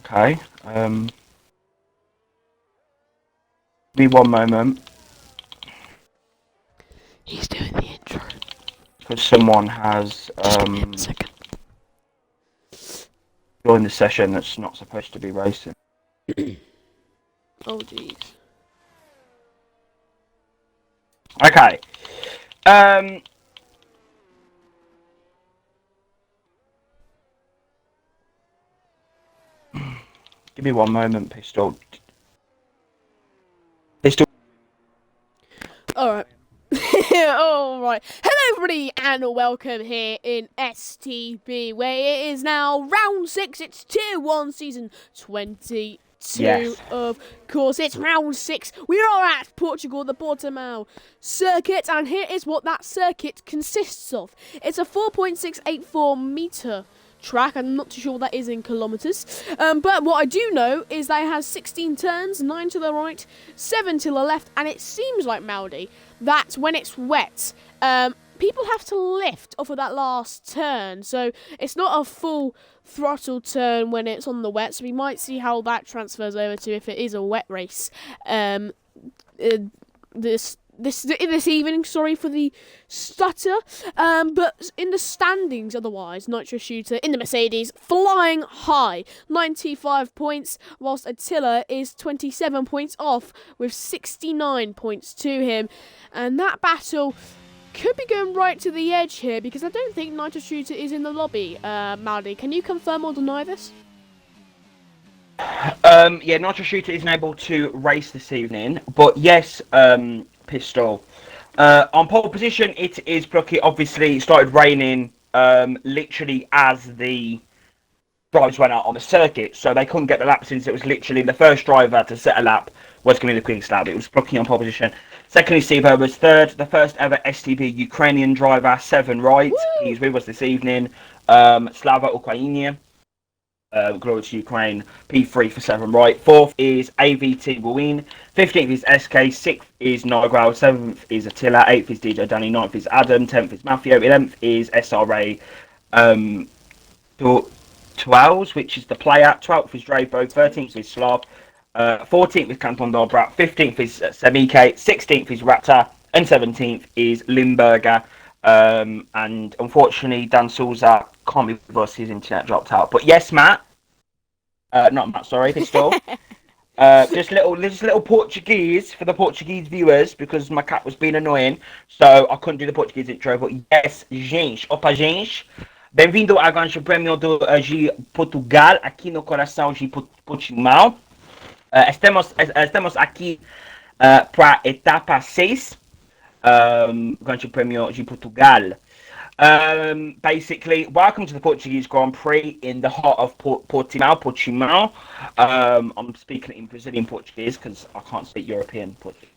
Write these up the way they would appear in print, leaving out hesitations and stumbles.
Okay. Give me one moment. He's doing the intro. Because someone has Just give me a second. joined the session that's not supposed to be racing. Oh jeez. Okay. Give me one moment, Pistol. Pistol. Alright. Alright. Hello everybody and welcome here in STB where it is now round 6. It's Tier 1 season 22. Yes. Of course, it's round 6. We are at Portugal, the Portimao circuit, and here is what that circuit consists of. It's a 4.684 metre track. I'm not too sure what that is in kilometres, but what I do know is that it has 16 turns, 9 to the right, 7 to the left, and it seems like, Maudi, that when it's wet, people have to lift off of that last turn, so it's not a full throttle turn when it's on the wet, so we might see how that transfers over to if it is a wet race this evening. Sorry for the stutter, but in the standings otherwise, Nitro Shooter in the Mercedes flying high, 95 points, whilst Attila is 27 points off with 69 points to him, and that battle could be going right to the edge here because I don't think Nitro Shooter is in the lobby. Maudi, can you confirm or deny this? Yeah, Nitro Shooter isn't able to race this evening, but yes, Pistol. On pole position, it is Plucky. Obviously, it started raining literally as the drivers went out on the circuit, so they couldn't get the lap since it was literally the first driver to set a lap was going to be the quickest lap. It was Plucky on pole position. Secondly, Steve was third, the first ever STB Ukrainian driver, 7 right. Woo! He's with us this evening. Slava Ukrainian. Glory to Ukraine, P3 for 7 right. Fourth is AVT Wawin. 15th is SK. 6th is Nigral. 7th is Attila. 8th is DJ Danny. 9th is Adam. 10th is Matthew. 11th is SRA Twelves, which is the player. 12th is Drabo. 13th is Slav. 14th is Canton Dobrat. 15th is Semike. 16th is Raptor. And 17th is Limburger. And unfortunately, Dan Souza can't be with us. His internet dropped out. But yes, Matt. Not Matt, sorry, Pistol. Just little Portuguese for the Portuguese viewers because my cat was being annoying, so I couldn't do the Portuguese intro. But yes, gente, opa gente, bem-vindo ao Grande Prêmio de Portugal aqui no coração de Portimão. Estamos aqui para a etapa 6. Grande Prêmio de Portugal. Basically, welcome to the Portuguese Grand Prix in the heart of Portimão. I'm speaking in Brazilian Portuguese because I can't speak European Portuguese.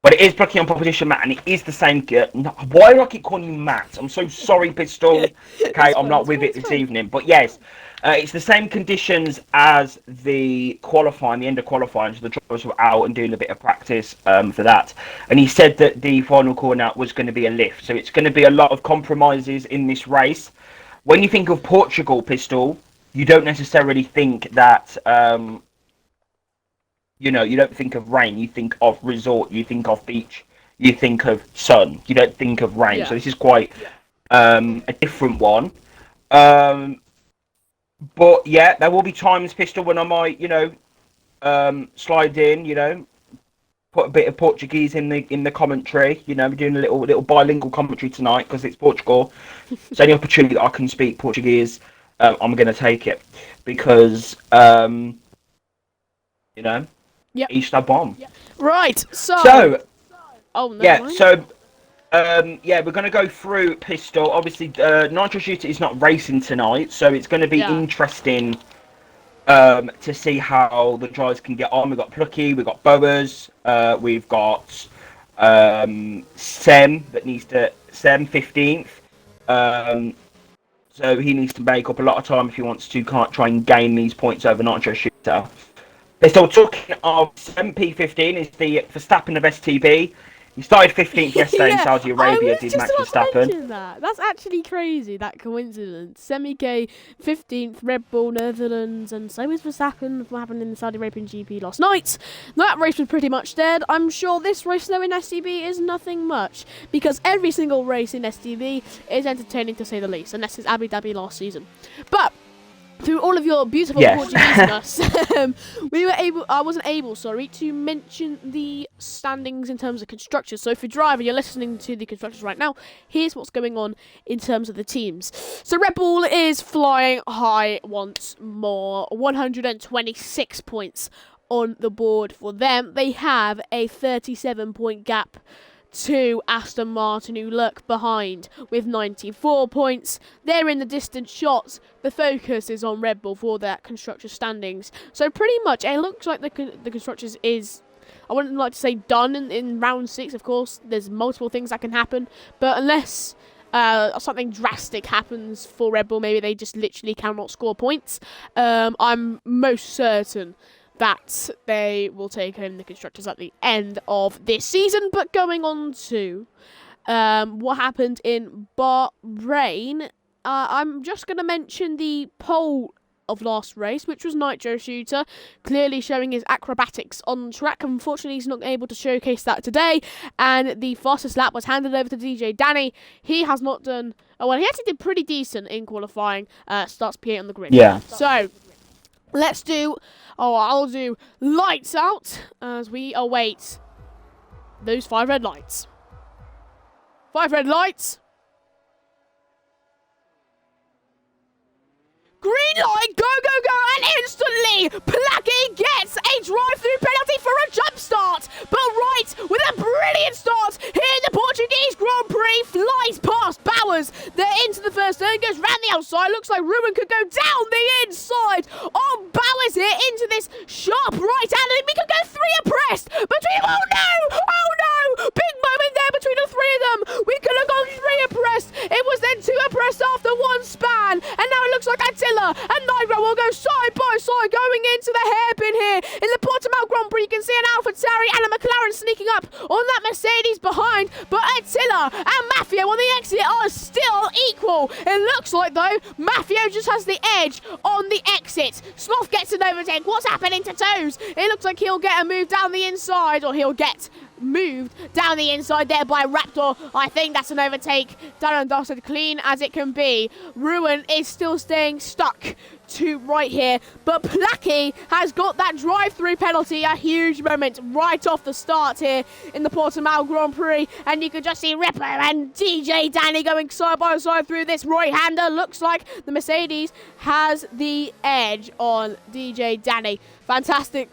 But it is Plucky on proposition, Matt, and it is the same. Why do I keep calling you Matt? I'm so sorry, Pistol. Okay, I'm not with it this evening. But yes, it's the same conditions as the qualifying, the end of qualifying. So the drivers were out and doing a bit of practice for that. And he said that the final corner was going to be a lift. So it's going to be a lot of compromises in this race. When you think of Portugal, Pistol, you don't necessarily think that... you don't think of rain, you think of resort, you think of beach, you think of sun, you don't think of rain. Yeah. So this is quite a different one. But yeah, there will be times, Pistol, when I might, slide in, put a bit of Portuguese in the commentary. We're doing a little bilingual commentary tonight because it's Portugal. So any opportunity that I can speak Portuguese, I'm going to take it because, Yep. Easter bomb. Yep. Right. So. Oh no. Yeah. So. We're going to go through Pistol. Obviously, Nitro Shooter is not racing tonight, so it's going to be interesting to see how the drivers can get on. We've got Plucky, we've got Boas, we've got Sem 15th. So he needs to make up a lot of time if he wants to try and gain these points over Nitro Shooter. They're still talking of MP15 is the Verstappen of STB. He started 15th yesterday in Yeah, Saudi I Arabia, was did just Max about to Verstappen. mention that. That's actually crazy, that coincidence. Semi-K 15th, Red Bull, Netherlands, and so is Verstappen for what happened in the Saudi Arabian GP last night. That race was pretty much dead. I'm sure this race, though, in STB is nothing much, because every single race in STB is entertaining, to say the least, unless it's Abu Dhabi last season. But through all of your beautiful Portuguese-ness, I wasn't able, to mention the standings in terms of constructors. So if you're driving, you're listening to the constructors right now, here's what's going on in terms of the teams. So Red Bull is flying high once more, 126 points on the board for them. They have a 37-point gap to Aston Martin, who lurk behind with 94 points. They're in the distant shots. The focus is on Red Bull for their constructors standings. So pretty much it looks like the constructors is, I wouldn't like to say done in round 6. Of course, there's multiple things that can happen, but unless something drastic happens for Red Bull, maybe they just literally cannot score points, I'm most certain that they will take home the constructors at the end of this season. But going on to what happened in Bahrain, I'm just going to mention the pole of last race, which was Nitro Shooter, clearly showing his acrobatics on track. Unfortunately, he's not able to showcase that today, and the fastest lap was handed over to DJ Danny. He has not done... Oh, well, he actually did pretty decent in qualifying, starts P8 on the grid. Yeah. So, let's do... Oh, I'll do lights out as we await those 5 red lights. 5 red lights. Green light, go, go, go, and instantly, Plaki gets a drive-through penalty for a jump start. But right, with a brilliant start, here the Portuguese Grand Prix flies past Bowers. They're into the first turn, goes round the outside. Looks like Ruben could go down the inside on Bowers here into this sharp right hand, and we could go 3 abreast between them. Oh no, big moment there between the 3 of them. We could have gone 3 abreast. It was then 2 abreast after 1 span, and now it looks like Attila and Nitro will go side by side going into the hairpin here. In the Portimao Grand Prix, you can see an AlphaTauri and a McLaren sneaking up on that Mercedes behind, but Attila and Mafia on the exit are still equal. It looks like, though, Mafia just has the edge on the exit. Sloth gets an overtake. What's happening to Toes? It looks like he'll get a move down the inside, or he'll get moved down the inside there by Raptor. I think that's an overtake. Done and dusted, clean as it can be. Ruin is still staying stuck to right here, but Plaki has got that drive-through penalty, a huge moment right off the start here in the Portimao Grand Prix, and you can just see Ripper and DJ Danny going side by side through this right-hander. Looks like the Mercedes has the edge on DJ Danny. Fantastic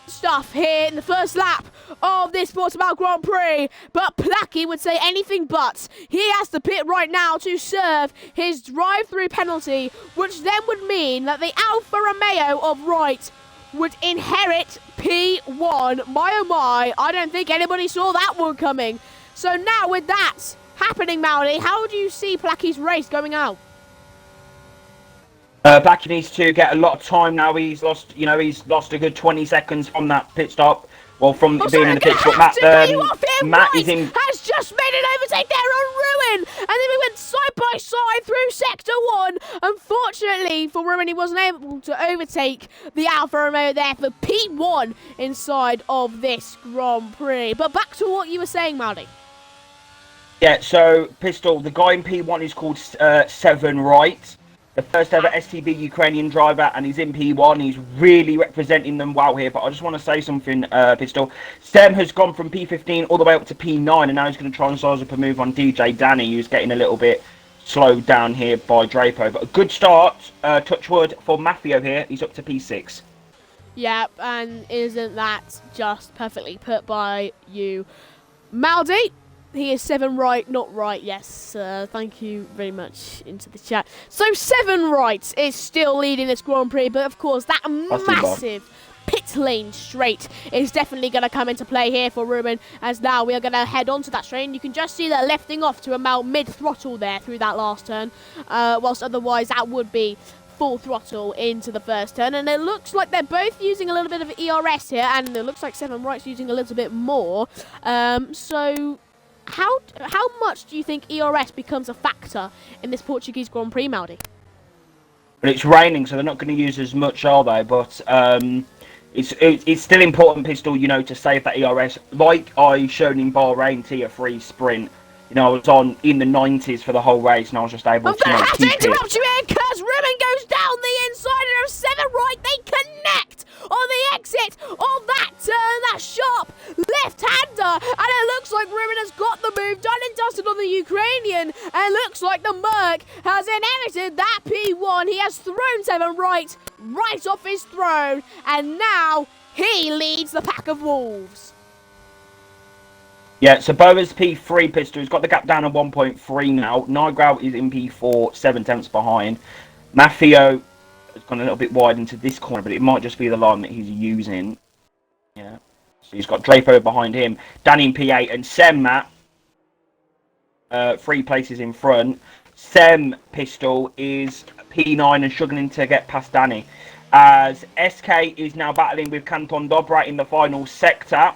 stuff here in the first lap of this Portimao Grand Prix, but Plaki would say anything but. He has to pit right now to serve his drive-through penalty, which then would mean that the Alfa Romeo of Wright would inherit P1. My oh my, I don't think anybody saw that one coming. So now with that happening, Maudi, how do you see Plaki's race going out? Plaki needs to get a lot of time now. He's lost a good 20 seconds from that pit stop. Well, from being in the pit stop. Matt is in. Has just made an overtake there on Ruin, and then we went side by side through sector 1. Unfortunately for Ruin, he wasn't able to overtake the Alfa Romeo there for P1 inside of this Grand Prix. But back to what you were saying, Maudi. Yeah, so Pistol, the guy in P1 is called Seven Wright. The first ever STB Ukrainian driver, and he's in P1. He's really representing them well here. But I just want to say something, Pistol. Stem has gone from P15 all the way up to P9, and now he's going to try and size up a move on DJ Danny, who's getting a little bit slowed down here by Drapo. But a good start, touch wood, for Mafio here. He's up to P6. Yep, and isn't that just perfectly put by you, Maldi? He is 7 right, not right. Yes, thank you very much into the chat. So 7 right is still leading this Grand Prix, but of course that massive pit lane straight is definitely going to come into play here for Ruben, as now we are going to head on to that straight, and you can just see that lifting off to about mid-throttle there through that last turn, whilst otherwise that would be full throttle into the first turn, and it looks like they're both using a little bit of ERS here, and it looks like Seven Right's using a little bit more. So how much do you think ERS becomes a factor in this Portuguese Grand Prix, Maldi? But it's raining, so they're not going to use as much, are they? But it's still important, Pistol, you know, to save that ERS. Like I showed in Bahrain Tier 3 Sprint, you know, I was on in the 90s for the whole race, and I was just able to keep it. I'm going to have to interrupt you here, because Ruben goes down the inside, and of 7 Right, they connect on the exit of that turn, that sharp left-hander, and it looks like Ruben has got the move done and dusted on the Ukrainian, and it looks like the Merc has inherited that P1. He has thrown 7 Right off his throne, and now he leads the pack of wolves. Yeah, so Boa's P3 Pistol. He's got the gap down at 1.3 now. Nigrau is in P4, 7 tenths behind. Mafio has gone a little bit wide into this corner, but it might just be the line that he's using. Yeah. So he's got Drapo behind him. Danny in P8 and Sem, Matt. 3 places in front. Sem Pistol is P9 and struggling to get past Danny. As SK is now battling with Canton Dobra in the final sector.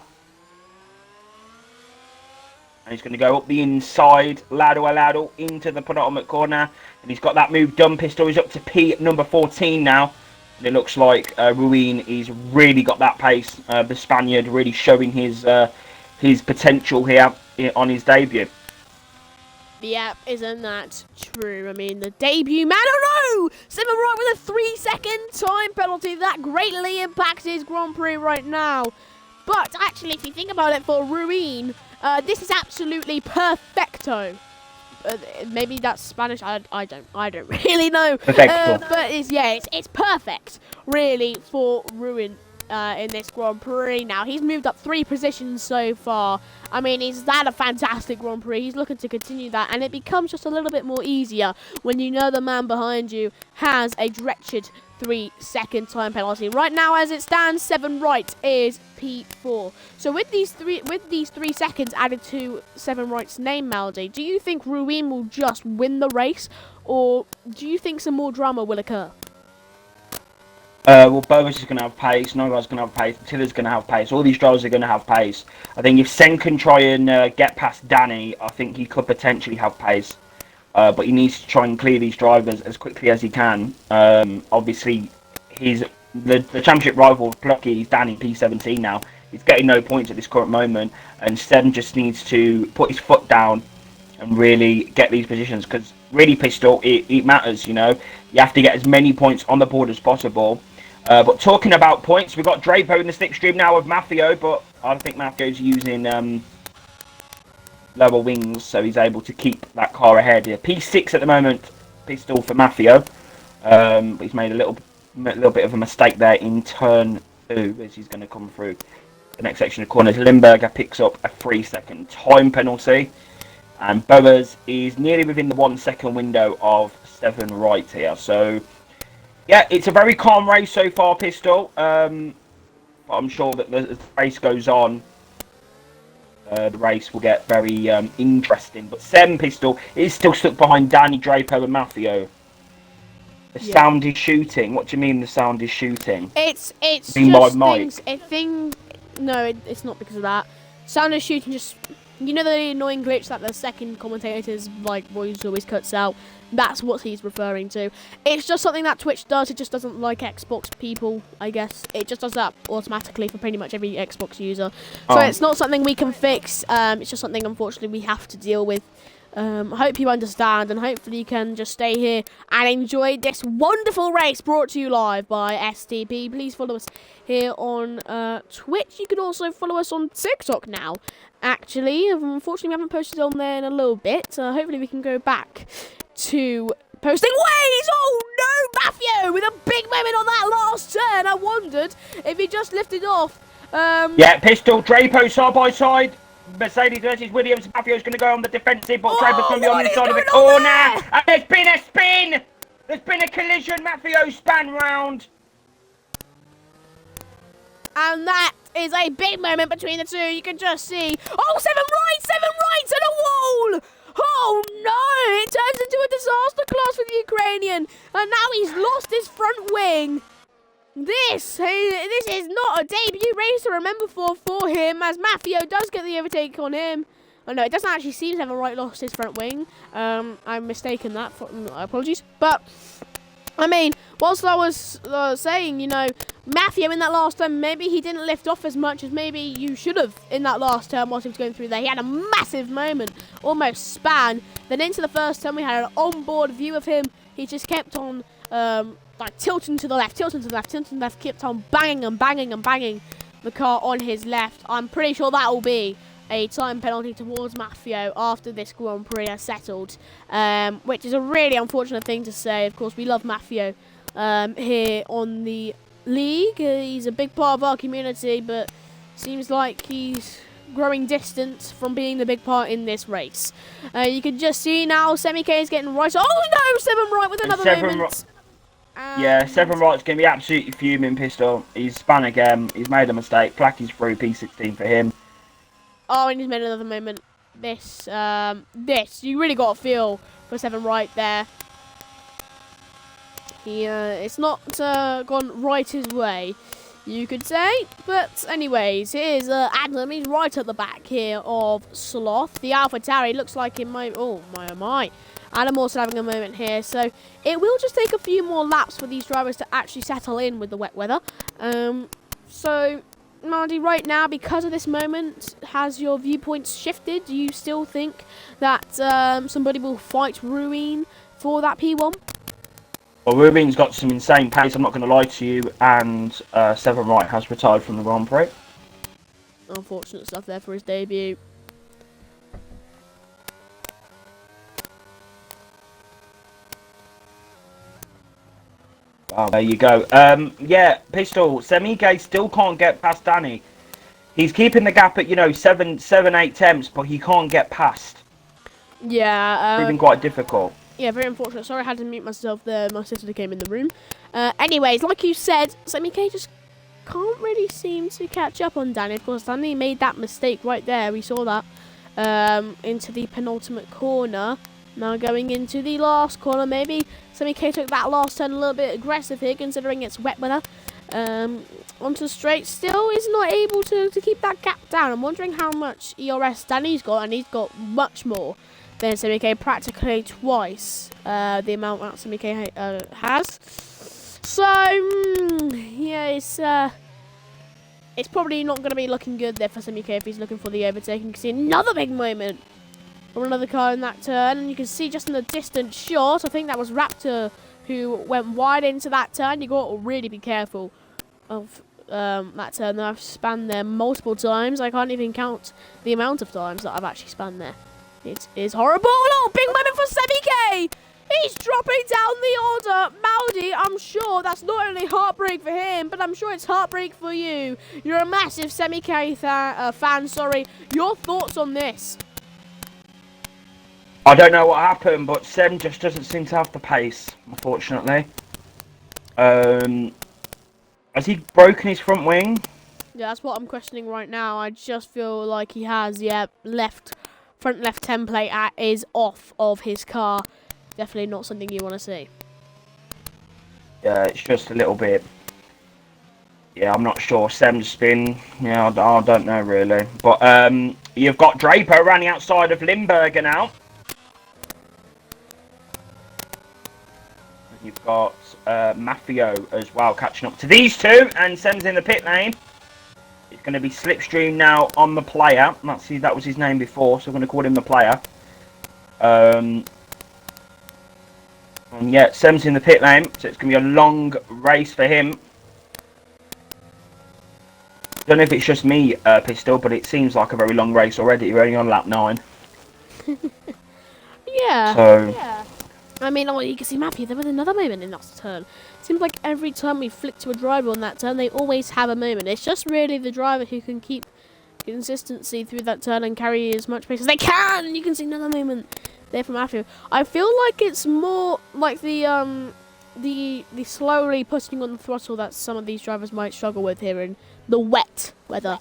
And he's going to go up the inside, Lado into the penultimate corner. And he's got that move done. Pistol is up to P number 14 now. And it looks like Ruin is really got that pace. The Spaniard really showing his potential here on his debut. Yep, isn't that true? I mean, the debut man, oh no! 7 Right with a 3-second time penalty. That greatly impacts his Grand Prix right now. But actually, if you think about it for Ruin, this is absolutely perfecto. Maybe that's Spanish. I don't really know. But it's perfect really for Ruin in this Grand Prix. Now he's moved up 3 positions so far. I mean, is that a fantastic Grand Prix? He's looking to continue that, and it becomes just a little bit more easier when you know the man behind you has a wretched 3-second time penalty. Right now, as it stands, 7 Right is P4. So with these 3 seconds added to 7 Right's name, Maldi, do you think Ruin will just win the race, or do you think some more drama will occur? Well, Bovis is going to have pace, Nogar's going to have pace, Tiller's going to have pace. All these drivers are going to have pace. I think if Sen can try and get past Danny, I think he could potentially have pace. But he needs to try and clear these drivers as quickly as he can. Obviously, the championship rival, Plucky, is down in P17 now. He's getting no points at this current moment. And Sen just needs to put his foot down and really get these positions. Because really, Pistol, it matters, you know. You have to get as many points on the board as possible. But talking about points, we've got Drapo in the slipstream now with Mafio. But I don't think Mafio's using lower wings, so he's able to keep that car ahead here. P6 at the moment, Pistol for Mafio. But he's made a little bit of a mistake there in turn 2 as he's going to come through the next section of corners. Limburger picks up a 3-second time penalty. And Boas is nearly within the 1-second window of 7 Right here. So, yeah, it's a very calm race so far, Pistol. But I'm sure that as the race goes on, the race will get very interesting. But Sem Pistol is still stuck behind Danny, Drapo and Mafio. The sound is shooting. What do you mean the sound is shooting? It's just things. No, it's not because of that. Sound is shooting. Just, you know, the annoying glitch that the second commentator's voice always cuts out. That's what he's referring to. It's just something that Twitch does. It just doesn't like Xbox people, I guess. It just does that automatically for pretty much every Xbox user. So it's not something we can fix. It's just something, unfortunately, we have to deal with. I hope you understand, and hopefully you can just stay here and enjoy this wonderful race brought to you live by STB. Please follow us here on Twitch. You can also follow us on TikTok now. Actually, unfortunately, we haven't posted on there in a little bit. Hopefully, we can go back to posting. Wait! Oh no, Mafio with a big moment on that last turn. I wondered if he just lifted off. Yeah, Pistol, Drapo side by side. Mercedes versus Williams. Mafio's going to go on the defensive, but Drapo's going to be on the side of the corner. And there's been a spin. There's been a collision. Mafio span round. And that is a big moment between the two. You can just see. Oh, 7 Right to the wall. Oh no! It turns into a disaster class for the Romanian, and now he's lost his front wing. This is not a debut race to remember for him, as Mafio does get the overtake on him. Oh no, it doesn't actually seem to have lost his front wing. I'm mistaken that. Apologies. But, I mean, whilst I was saying, you know, Mafio in that last turn, maybe he didn't lift off as much as maybe you should have in that last turn whilst he was going through there. He had a massive moment, almost span. Then into the first turn, we had an onboard view of him. He just kept on like tilting to the left, tilting to the left, tilting to the left, kept on banging and banging and banging the car on his left. I'm pretty sure that will be a time penalty towards Mafio after this Grand Prix has settled, which is a really unfortunate thing to say. Of course, we love Mafio here on the league. He's a big part of our community, but seems like he's growing distant from being the big part in this race. You can just see now Semi-K is getting right. Oh no, 7 right with another moment. Yeah, 7 right's going to be absolutely fuming, Pistol. He's spun again. He's made a mistake. Placky's through, P16 for him. Oh, and he's made another moment. This, you really got to feel for 7 right there. It's not gone right his way, you could say. But anyways, here's Adam. He's right at the back here of Sloth. The AlphaTauri looks like it might... Oh, my. Adam also having a moment here. So it will just take a few more laps for these drivers to actually settle in with the wet weather. So... Marty, right now, because of this moment, has your viewpoints shifted? Do you still think that somebody will fight Ruin for that P1? Well, Ruin's got some insane pace, I'm not going to lie to you, and 7 right has retired from the Grand Prix. Unfortunate stuff there for his debut. Oh, there you go. Yeah, Pistol, Semi-K still can't get past Danny. He's keeping the gap at, you know, 7, 8 temps, but he can't get past. Yeah. Proving quite difficult. Yeah, very unfortunate. Sorry, I had to mute myself there. My sister came in the room. Anyways, like you said, Semi-K just can't really seem to catch up on Danny. Of course, Danny made that mistake right there. We saw that into the penultimate corner. Now going into the last corner, maybe Semi-K took that last turn a little bit aggressive here, considering it's wet weather. Onto the straight, still is not able to keep that gap down. I'm wondering how much ERS Danny's got, and he's got much more than Semi-K, practically twice the amount that Semi-K has. So, yeah, it's probably not going to be looking good there for Semi-K if he's looking for the overtake. You can see another big moment from another car in that turn, and you can see just in the distant shot, I think that was Raptor who went wide into that turn. You got to really be careful of that turn. I've spanned there multiple times. I can't even count the amount of times that I've actually spanned there. It is horrible. Oh, big moment for Semi-K. He's dropping down the order. Maudi, I'm sure that's not only heartbreak for him, but I'm sure it's heartbreak for you. You're a massive Semi-K fan, sorry. Your thoughts on this? I don't know what happened, but Sem just doesn't seem to have the pace, unfortunately. Has he broken his front wing? Yeah, that's what I'm questioning right now. I just feel like he has, yeah, front left template is off of his car. Definitely not something you want to see. Yeah, it's just a little bit. Yeah, I'm not sure. Sem's spin. Yeah, I don't know really. But you've got Draper running outside of Limburger now. You've got Mafio as well catching up to these two, and Sem's in the pit lane. It's going to be Slipstream now on the player. That was his name before, so we're going to call him the player. And yeah, Sem's in the pit lane, so it's going to be a long race for him. Don't know if it's just me, Pistol, but it seems like a very long race already. You're only on lap 9. Yeah. So. Yeah. I mean, oh, you can see Mafia there with another moment in that turn. Seems like every time we flick to a driver on that turn, they always have a moment. It's just really the driver who can keep consistency through that turn and carry as much pace as they can. And you can see another moment there from Mafia. I feel like it's more like the slowly pushing on the throttle that some of these drivers might struggle with here in the wet weather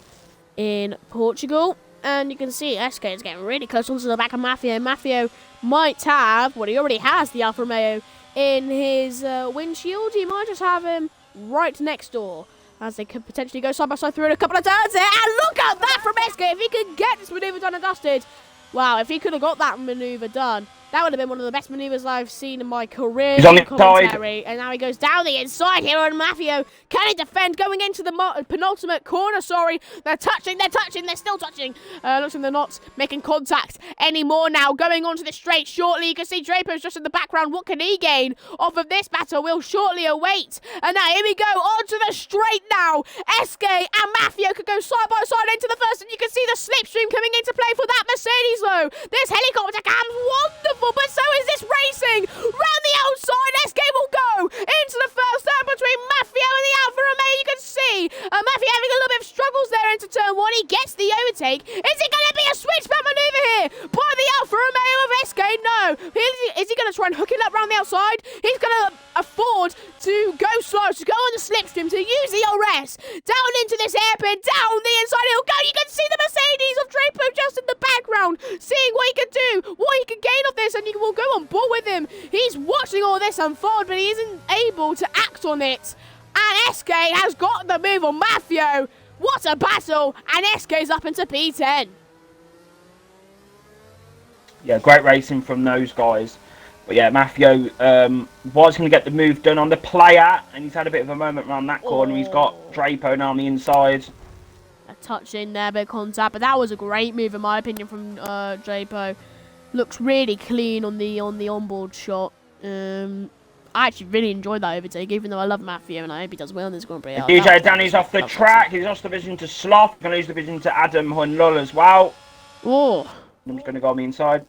in Portugal. And you can see SK is getting really close onto the back of Mafio. Mafio might have, well, he already has the Alfa Romeo in his windshield. He might just have him right next door, as they could potentially go side by side through a couple of turns there. And look at that from SK. If he could get this manoeuvre done and dusted. Wow, if he could have got that manoeuvre done, that would have been one of the best manoeuvres I've seen in my career. He's on the commentary. side. And now he goes down the inside here on Mafio. Can he defend going into the penultimate corner? Sorry, they're touching, they're still touching. Looks like they're not making contact anymore now. Going onto the straight shortly. You can see Drapo's just in the background. What can he gain off of this battle? We'll shortly await. And now here we go onto the straight now. SK and Mafio could go side by side into the first, and you can see the slipstream coming into play for that Mercedes though. This helicopter cam's wonderful, but so is this racing. Round the outside, SK will go into the first turn between Mafio and the Alfa Romeo. You can see Mafio having a little bit of struggles there into turn one. He gets the overtake. Is it going to be a switchback manoeuvre here by the Alfa Romeo of SK? No. Is he going to try and hook it up round the outside? He's going to afford to go slow, to go on the slipstream, to use the RS. Down into this hairpin, down the inside he'll go. You can see the Mercedes of Drapo just in the background, seeing what he can do, what he can gain of this, and you will go on board with him. He's watching all this unfold, but he isn't able to act on it. And SK has got the move on Mafio. What a battle! And SK's up into P10. Yeah, great racing from those guys. But yeah, Mafio was going to get the move done on the player, and he's had a bit of a moment around that corner. He's got Drapo now on the inside. A touch in there, bit of contact, but that was a great move in my opinion from Drapo. Looks really clean on the onboard shot. I actually really enjoyed that overtake, even though I love Mafio and I hope he does well in this Grand Prix. DJ Danny's off the track. He's lost the vision to Sloth. Going to lose the vision to Adam Hunlull as well. Oh. I'm just going to go on the inside.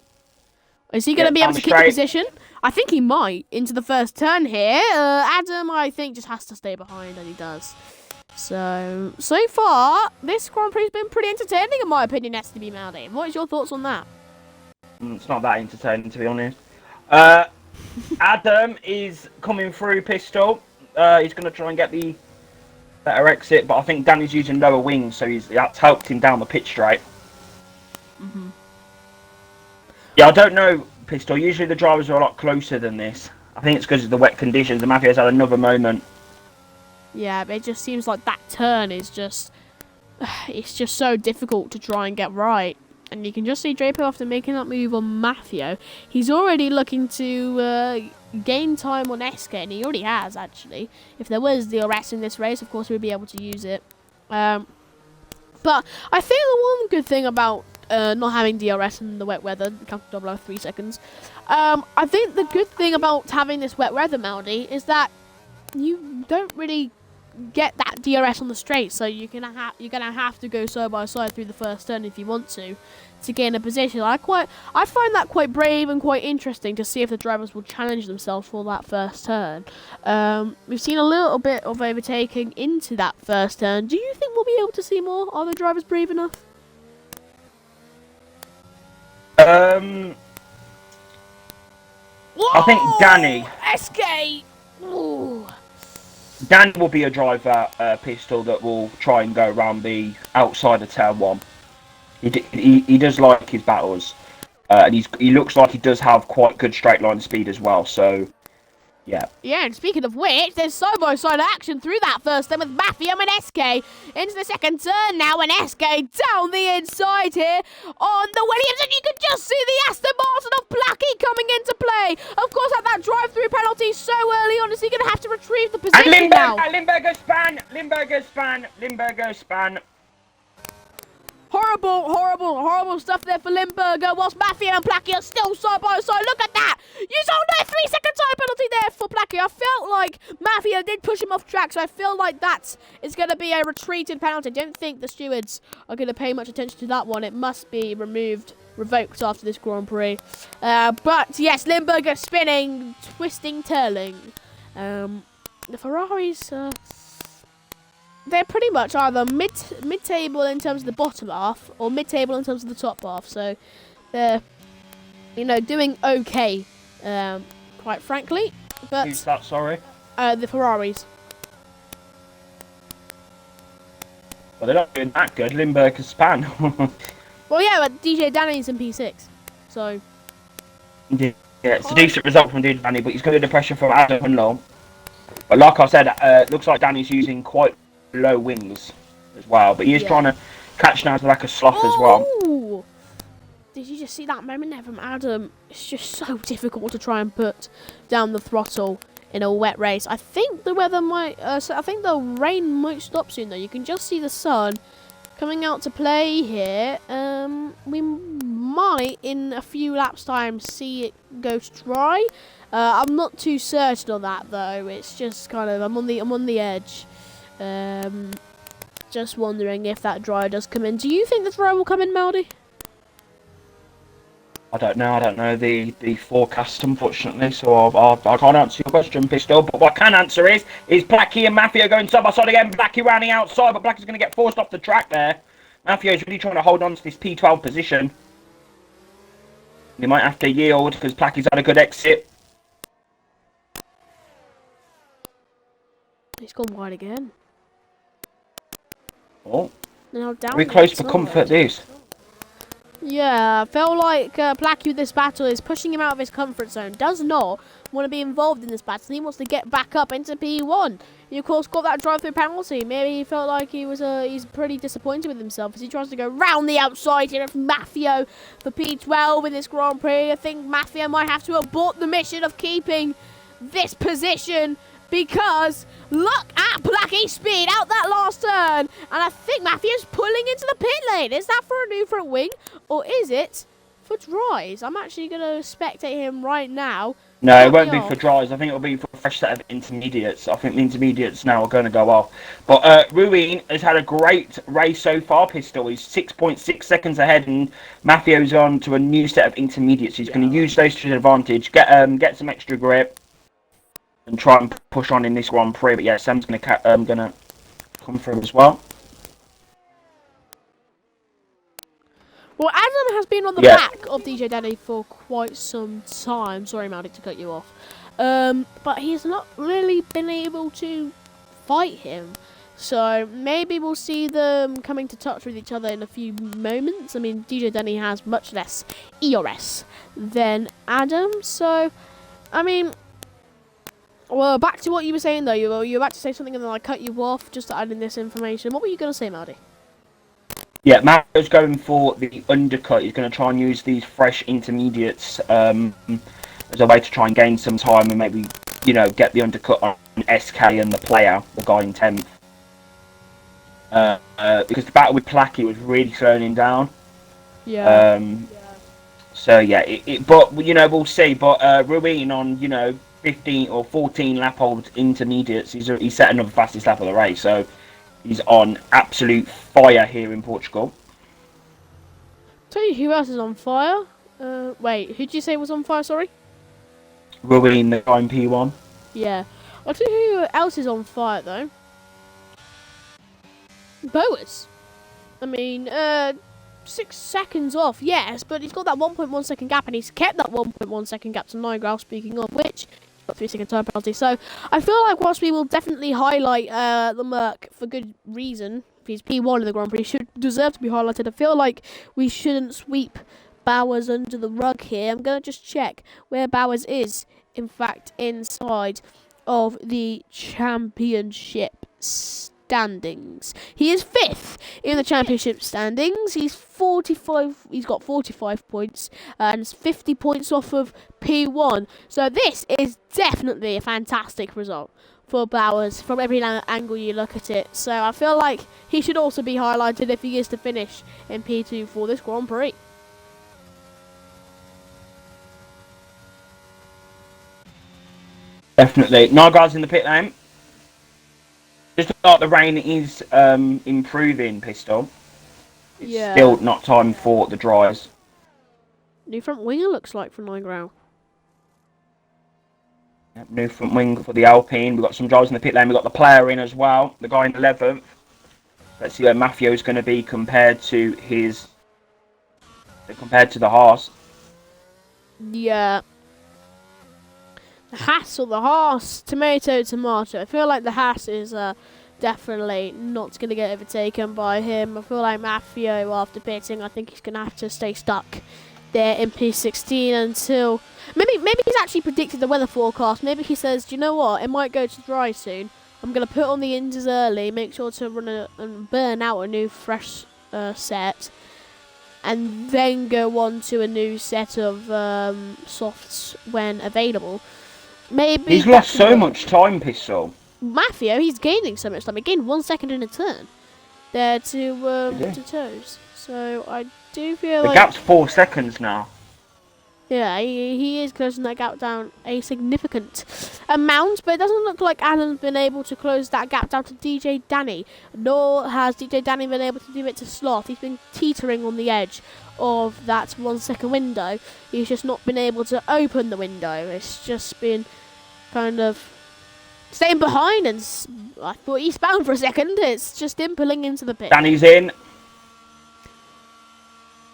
Is he going to be able to keep the position? I think he might into the first turn here. Adam, I think, just has to stay behind, and he does. So far, this Grand Prix has been pretty entertaining, in my opinion, STB Maldi. What is your thoughts on that? It's not that entertaining, to be honest. Adam is coming through pistol. He's going to try and get the better exit, but I think Danny's using lower wings, so that's helped him down the pitch straight. Mm-hmm. Yeah, I don't know, Pistol. Usually the drivers are a lot closer than this. I think it's because of the wet conditions. And Mafio's had another moment. Yeah, but it just seems like that turn is just... It's just so difficult to try and get right. And you can just see Drapo after making that move on Mafio. He's already looking to gain time on SK, and he already has, actually. If there was DRS in this race, of course, we'd be able to use it. But I think the one good thing about not having DRS in the wet weather, counter double over 3 seconds. I think the good thing about having this wet weather, Maldi, is that you don't really get that DRS on the straight, so you're gonna have to go side by side through the first turn if you want to gain a position. I find that quite brave and quite interesting to see if the drivers will challenge themselves for that first turn. We've seen a little bit of overtaking into that first turn. Do you think we'll be able to see more? Are the drivers brave enough? I think Danny. SK. Ooh. Dan will be a driver, Pistol, that will try and go around the outside of turn one. He does like his battles, and he looks like he does have quite good straight line speed as well. So, yeah. Yeah, and speaking of which, there's side-by-side action through that first turn with Mafio and SK into the second turn now, and SK down the inside here on the Williams, and you can just see the Aston Martin of Blackie coming into play. Of course, at that drive-through penalty so early on, is he going to have to retrieve the position and now? Limburger span. Horrible stuff there for Limburger, whilst Mafia and Blackie are still side by side. Look at that! You saw no 3-second time penalty there for Blackie. I felt like Mafia did push him off track, so I feel like that is going to be a retreated penalty. I don't think the stewards are going to pay much attention to that one. It must be revoked after this Grand Prix. But yes, Limburger spinning, twisting, turling. The Ferraris... they're pretty much either mid-table in terms of the bottom half or mid-table in terms of the top half. So they're, doing okay, quite frankly. But who's that? Sorry. The Ferraris. Well, they're not doing that good. Limburger span. Well, yeah, but DJ Danny's in P6, so. Yeah, Yeah, it's a decent result from Dude Danny, but he's going to the pressure from Adam and Long. But like I said, looks like Danny's using quite low wings as well. But he is trying to catch now to like a sloth as well. Oh! Did you just see that moment there from Adam? It's just so difficult to try and put down the throttle in a wet race. I think the weather might... I think the rain might stop soon, though. You can just see the sun coming out to play here. We might, in a few laps' time, see it go to dry. I'm not too certain on that, though. It's just kind of... I'm on the edge. Just wondering if that dry does come in. Do you think the dry will come in, Melody? I don't know the forecast, unfortunately, so I can't answer your question, Pistol. But what I can answer is Blackie and Mafia going side by side again. Blackie rounding outside, but Blackie's going to get forced off the track there. Mafio's really trying to hold on to this P12 position. He might have to yield because Blackie's had a good exit. He's gone wide again. Oh, Now down very close for comfort, this. Yeah, I feel like Blackie with this battle is pushing him out of his comfort zone. Does not want to be involved in this battle. He wants to get back up into P1. He, of course, got that drive-through penalty. Maybe he felt like he's pretty disappointed with himself as he tries to go round the outside here of Mafio for P12 in this Grand Prix. I think Mafio might have to abort the mission of keeping this position because look at Blackie's speed out that last turn. And I think Mafio's pulling into the pit lane. Is that for a new front wing or is it for dries? I'm actually going to spectate him right now. No, it won't be for dries. I think it'll be for a fresh set of intermediates. I think the intermediates now are going to go off. But Ruin has had a great race so far, Pistol. He's 6.6 seconds ahead, and Mafio's on to a new set of intermediates. He's going to use those to his advantage, get some extra grip, and try and push on in this Grand Prix. But yeah, Sam's going to come through as well. Well, Adam has been on the back of DJ Danny for quite some time. Sorry, Maldy, to cut you off. But he's not really been able to fight him. So maybe we'll see them coming to touch with each other in a few moments. I mean, DJ Danny has much less ERS than Adam. So, I mean... Well, back to what you were saying, though. You were about to say something and then I cut you off just to add in this information. What were you going to say, Maldy? Yeah, Mario's going for the undercut. He's going to try and use these fresh intermediates as a way to try and gain some time and maybe, you know, get the undercut on SK and the player, the guy in 10th. Because the battle with Placky was really slowing him down. Yeah. So, yeah, but, you know, we'll see. But Ruin on, you know, 15 or 14 lap old intermediates, he's set another fastest lap of the race. So, he's on absolute fire here in Portugal. Tell you who else is on fire. Wait, who did you say was on fire, sorry? Ruin, the guy in P1. Yeah. I'll tell you who else is on fire, though. Boas. I mean, 6 seconds off, yes, but he's got that 1.1 second gap, and he's kept that 1.1 second gap to Nigel, speaking of which... got 3 second time penalty. So I feel like whilst we will definitely highlight the Merc for good reason, he's P1 in the Grand Prix, should deserve to be highlighted. I feel like we shouldn't sweep Bowers under the rug here. I'm going to just check where Bowers is, in fact, inside of the championship standings. He is 5th in the championship standings. He's got 45 points and 50 points off of P1. So this is definitely a fantastic result for Bowers from every angle you look at it. So I feel like he should also be highlighted if he is to finish in P2 for this Grand Prix. Definitely. Nargar's in the pit lane. Just like the rain is improving, Pistol. It's still not time for the dries. New front winger looks like for Nigel. Yep, new front wing for the Alpine. We've got some drivers in the pit lane. We've got the player in as well. The guy in 11th. Let's see where Mafio's going to be compared to the Haas. Yeah. The Haas or the Haas, tomato. I feel like the Haas is definitely not going to get overtaken by him. I feel like Mafio, after pitting, I think he's going to have to stay stuck there in P16 until maybe he's actually predicted the weather forecast. Maybe he says, do you know what? It might go to dry soon. I'm gonna put on the Inders early, make sure to run and burn out a new fresh set, and then go on to a new set of softs when available. Maybe he's lost so much time, Pistol. Mafia, he's gaining so much time. He gained 1 second in a turn there to toes. So I do feel the like gap's 4 seconds now. yeah, he is closing that gap down a significant amount, but it doesn't look like Adam's been able to close that gap down to DJ Danny, nor has DJ Danny been able to do it to Sloth. He's been teetering on the edge of that 1 second window. He's just not been able to open the window. It's just been kind of staying behind, and I thought eastbound for a second. It's just him pulling into the pit. Danny's in.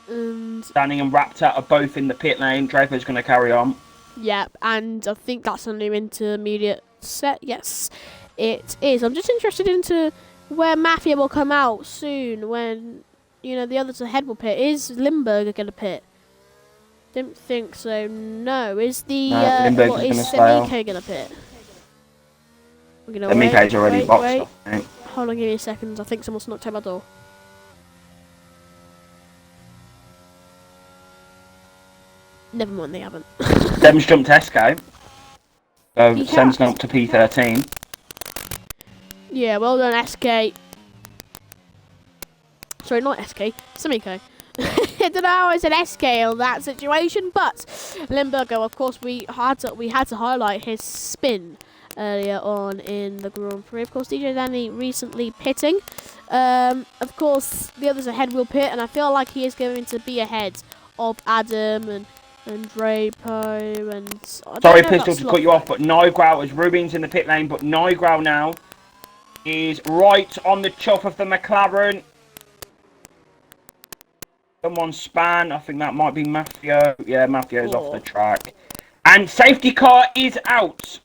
And Danny and Raptor are both in the pit lane. Draper's going to carry on. yeah, and I think that's a new intermediate set. Yes, it is. I'm just interested into where Mafia will come out soon when, you know, the others ahead will pit. Is Limburger going to pit? Didn't think so, no. Is the Limburger's is gonna stay Semiko going to pit? We're gonna Semiko's already wait, boxed wait. off, I think. Hold on, give me a second. I think someone's knocked at my door. Never mind, they haven't. Dem's jumped SK. So He Sem's has. gone up to P13. Yeah, well done, SK. Sorry, not SK, Semiko. I don't know how I said SK on that situation, but Limburger, of course, we had to highlight his spin earlier on in the Grand Prix. Of course, DJ Danny recently pitting. Of course, the others ahead will pit, and I feel like he is going to be ahead of Adam and Drapo and... Sorry, Pistol, to cut you off, but Nigrau, as Rubin's in the pit lane, but Nigrau now is right on the chuff of the McLaren. Someone span. I think that might be Mafio. Yeah, Mafio's off the track. And safety car is out.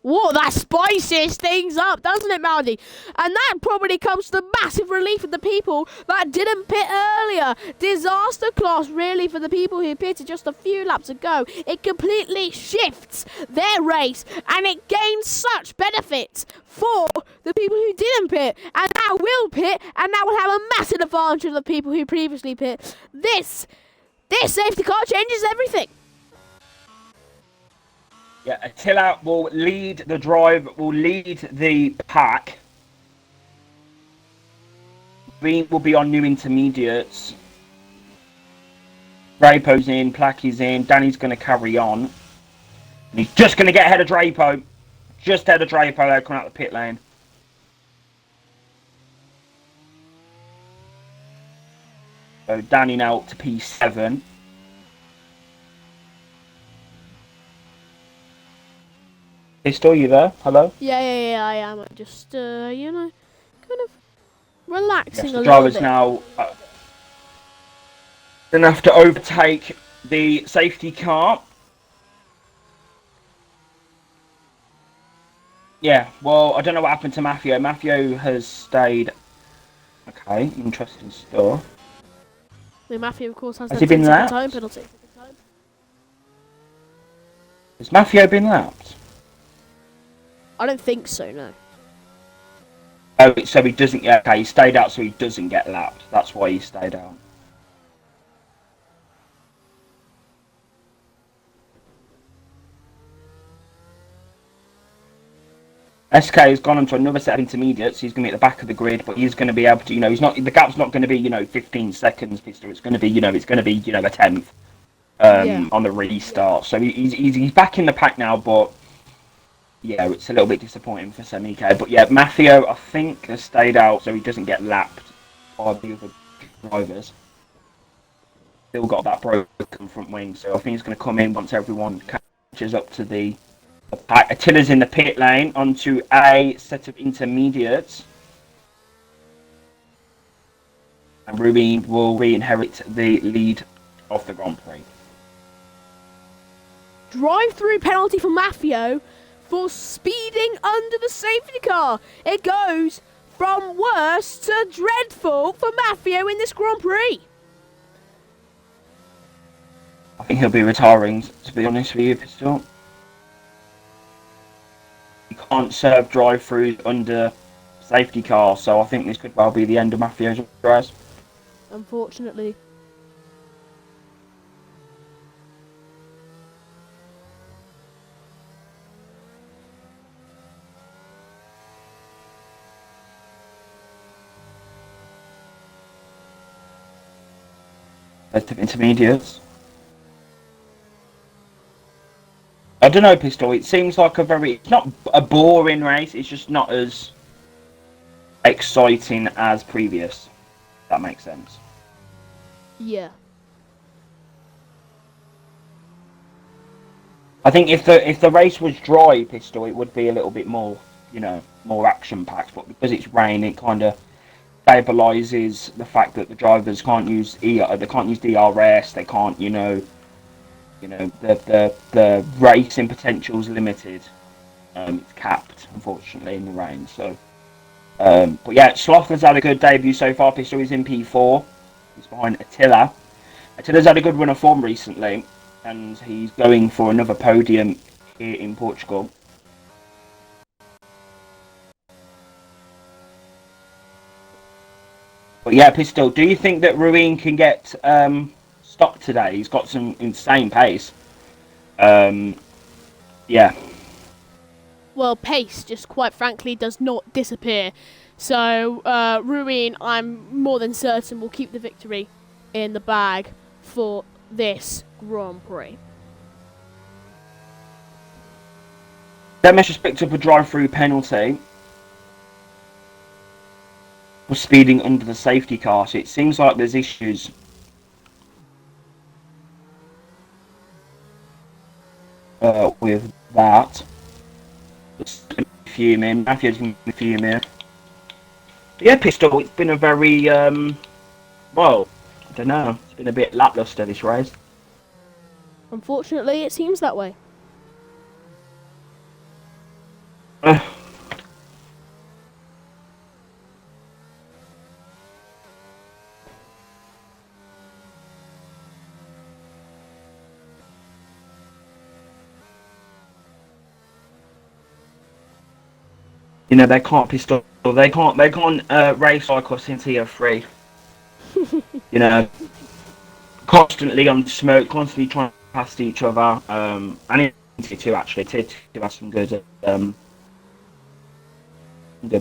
Whoa, that spices things up, doesn't it, Maldi? And that probably comes to the massive relief of the people that didn't pit earlier. Disaster class, really, for the people who pitted just a few laps ago. It completely shifts their race, and it gains such benefits for the people who didn't pit, and now will pit, and now will have a massive advantage of the people who previously pit. This safety car changes everything. Yeah, Attila will lead the drive, will lead the pack. Green will be on new intermediates. Drapo's in, Placky's in, Danny's going to carry on. And he's just going to get ahead of Drapo. Just ahead of Drapo there, coming out the pit lane. So Danny now up to P7. Pistol, you there? Hello? Yeah, I am. Just, you know, kind of relaxing Yes, a the little driver's bit. now going to have to overtake the safety car. Yeah, well, I don't know what happened to Mafio. Mafio has stayed... Okay, interesting stuff. The Mafia, of course, has Has the he been 10-second lapped? time penalty. Has Mafio been lapped? I don't think so, no. Oh, so he doesn't... Yeah, okay, he stayed out so he doesn't get lapped. That's why he stayed out. SK has gone onto another set of intermediates. He's going to be at the back of the grid, but he's going to be able to, you know, he's not. The gap's not going to be, you know, 15 seconds, Pistol. It's going to be, you know, a tenth on the restart. So he's back in the pack now, but yeah, it's a little bit disappointing for Semiko. But yeah, Mafio, I think, has stayed out so he doesn't get lapped by the other drivers. Still got that broken front wing, so I think he's going to come in once everyone catches up to the pack. Attila's in the pit lane onto a set of intermediates. And Ruby will re-inherit the lead of the Grand Prix. Drive-through penalty for Mafio for speeding under the safety car. It goes from worse to dreadful for Mafio in this Grand Prix. I think he'll be retiring, to be honest with you, Pistol. You can't serve drive-throughs under safety car, so I think this could well be the end of Mafio's race. Unfortunately. Of intermediates. I don't know, Pistol. It seems like it's not a boring race. It's just not as exciting as previous. If that makes sense. Yeah. I think if the race was dry, Pistol, it would be a little bit more, more action packed. But because it's rain, it kind of stabilizes the fact that the drivers can't use they can't use DRS. They can't, the racing potential is limited. It's capped, unfortunately, in the rain. So, but yeah, Sloth has had a good debut so far. Pistol is in P4. He's behind Attila. Attila's had a good run of form recently, and he's going for another podium here in Portugal. But yeah, Pistol, do you think that Ruin can get stopped today? He's got some insane pace. Yeah. Well, pace just quite frankly does not disappear. So, Ruin, I'm more than certain, will keep the victory in the bag for this Grand Prix. Demesh just picked up a drive-through penalty for speeding under the safety car. So it seems like there's issues with that. Fuming. Matthew's going to be fuming. Yeah, Pistol, it's been a very, well, I don't know. It's been a bit lackluster, this race. Unfortunately, it seems that way. They can't Pistol. They can't race like us in Tier 3. Constantly on smoke, constantly trying to pass each other. And in Tier 2 actually, Tier 2 has some good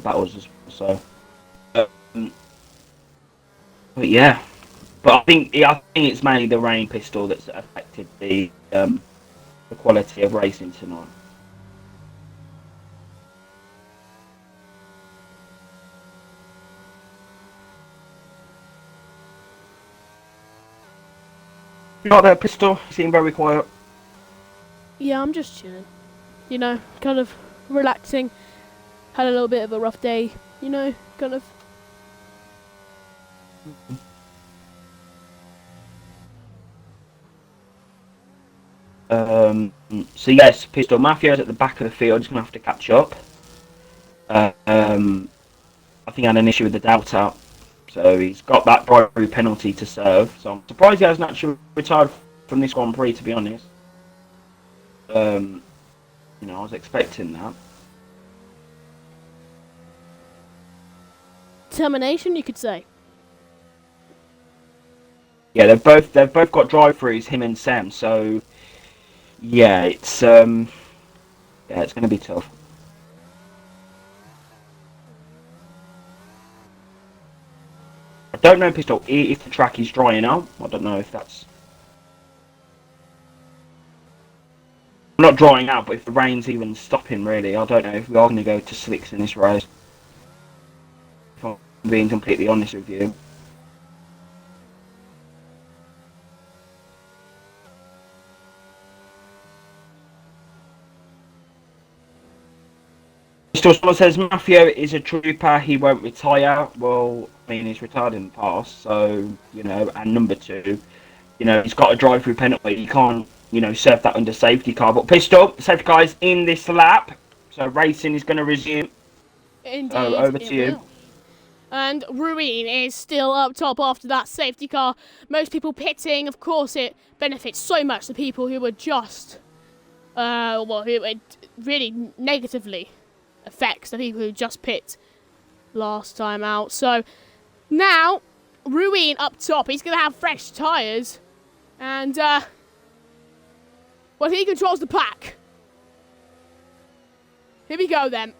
battles as well. So, but yeah, but I think it's mainly the rain, Pistol, that's affected the quality of racing tonight. Not there, Pistol. You seem very quiet. Yeah, I'm just chilling. Kind of relaxing. Had a little bit of a rough day. Kind of. So yes, Pistol. Mafio's at the back of the field. He's going to have to catch up. I think he had an issue with the Delta. So he's got that drive-through penalty to serve. So I'm surprised he hasn't actually retired from this Grand Prix, to be honest. I was expecting that. Termination, you could say. Yeah, they've both got drive-throughs, him and Sam. So yeah, it's going to be tough. I don't know, Pistol, if the track is drying out. I don't know if that's... Not drying out, but if the rain's even stopping, really. I don't know if we are going to go to slicks in this race. If I'm being completely honest with you. Still, someone says Mafia is a trooper, he won't retire. Well, I mean, he's retired in the past, so, and number two, he's got a drive-through penalty. He can't, serve that under safety car. But Pistol, safety car is in this lap, so racing is going to resume. Indeed, so over to you. And Ruin is still up top after that safety car. Most people pitting. Of course, it benefits so much the people who were just, who it really negatively affects the people who just pit last time out. So now, Ruin up top. He's going to have fresh tyres. And, well, he controls the pack. Here we go then.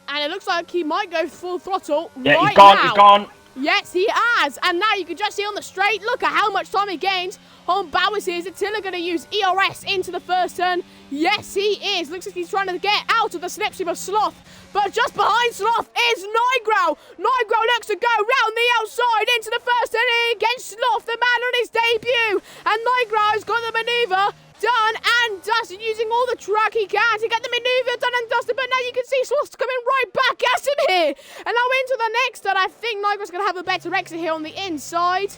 And it looks like he might go full throttle right now. He's gone. Yes, he has. And now you can just see on the straight, look at how much time he gains on Bowers here. Is Attila going to use ERS into the first turn? Yes, he is. Looks like he's trying to get out of the slipstream of Sloth. But just behind Sloth is Nigro. Nigro looks to go round the outside into the first turn against Sloth, the man on his debut. And Nigro's got the manoeuvre done and dusted, using all the track he can to get the manoeuvre done and dusted. But now you can see Sloth's coming right back at him here. And now into the next turn. I think Nigro's going to have a better exit here on the inside.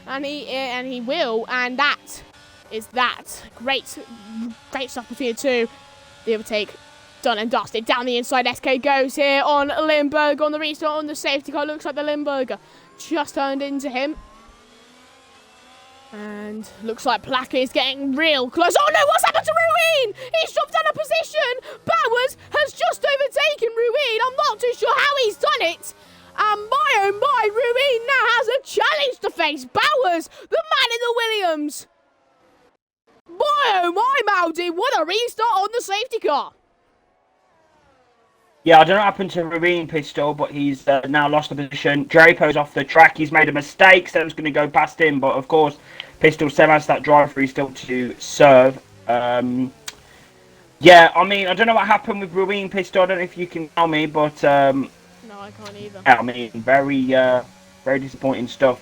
And he will. And that is that. Great stuff between the two. The overtake done and dusted. Down the inside, SK goes here on Limburger on the restart on the safety car. Looks like the Limburger just turned into him. And looks like Plaka is getting real close. Oh no, what's happened to Ruin? He's dropped out of position. Bowers has just overtaken Ruin. I'm not too sure how he's done it. And my oh my, Ruin now has a challenge to face Bowers, the man in the Williams. My oh my, Maudie, what a restart on the safety car. Yeah, I don't know what happened to Ruin Pistol, but he's now lost the position. Drapo's off the track. He's made a mistake. Sam's going to go past him, but of course, Pistol still has that drive-through still to serve. Yeah, I mean, I don't know what happened with Ruin Pistol. I don't know if you can tell me, but no, I can't either. I mean, very disappointing stuff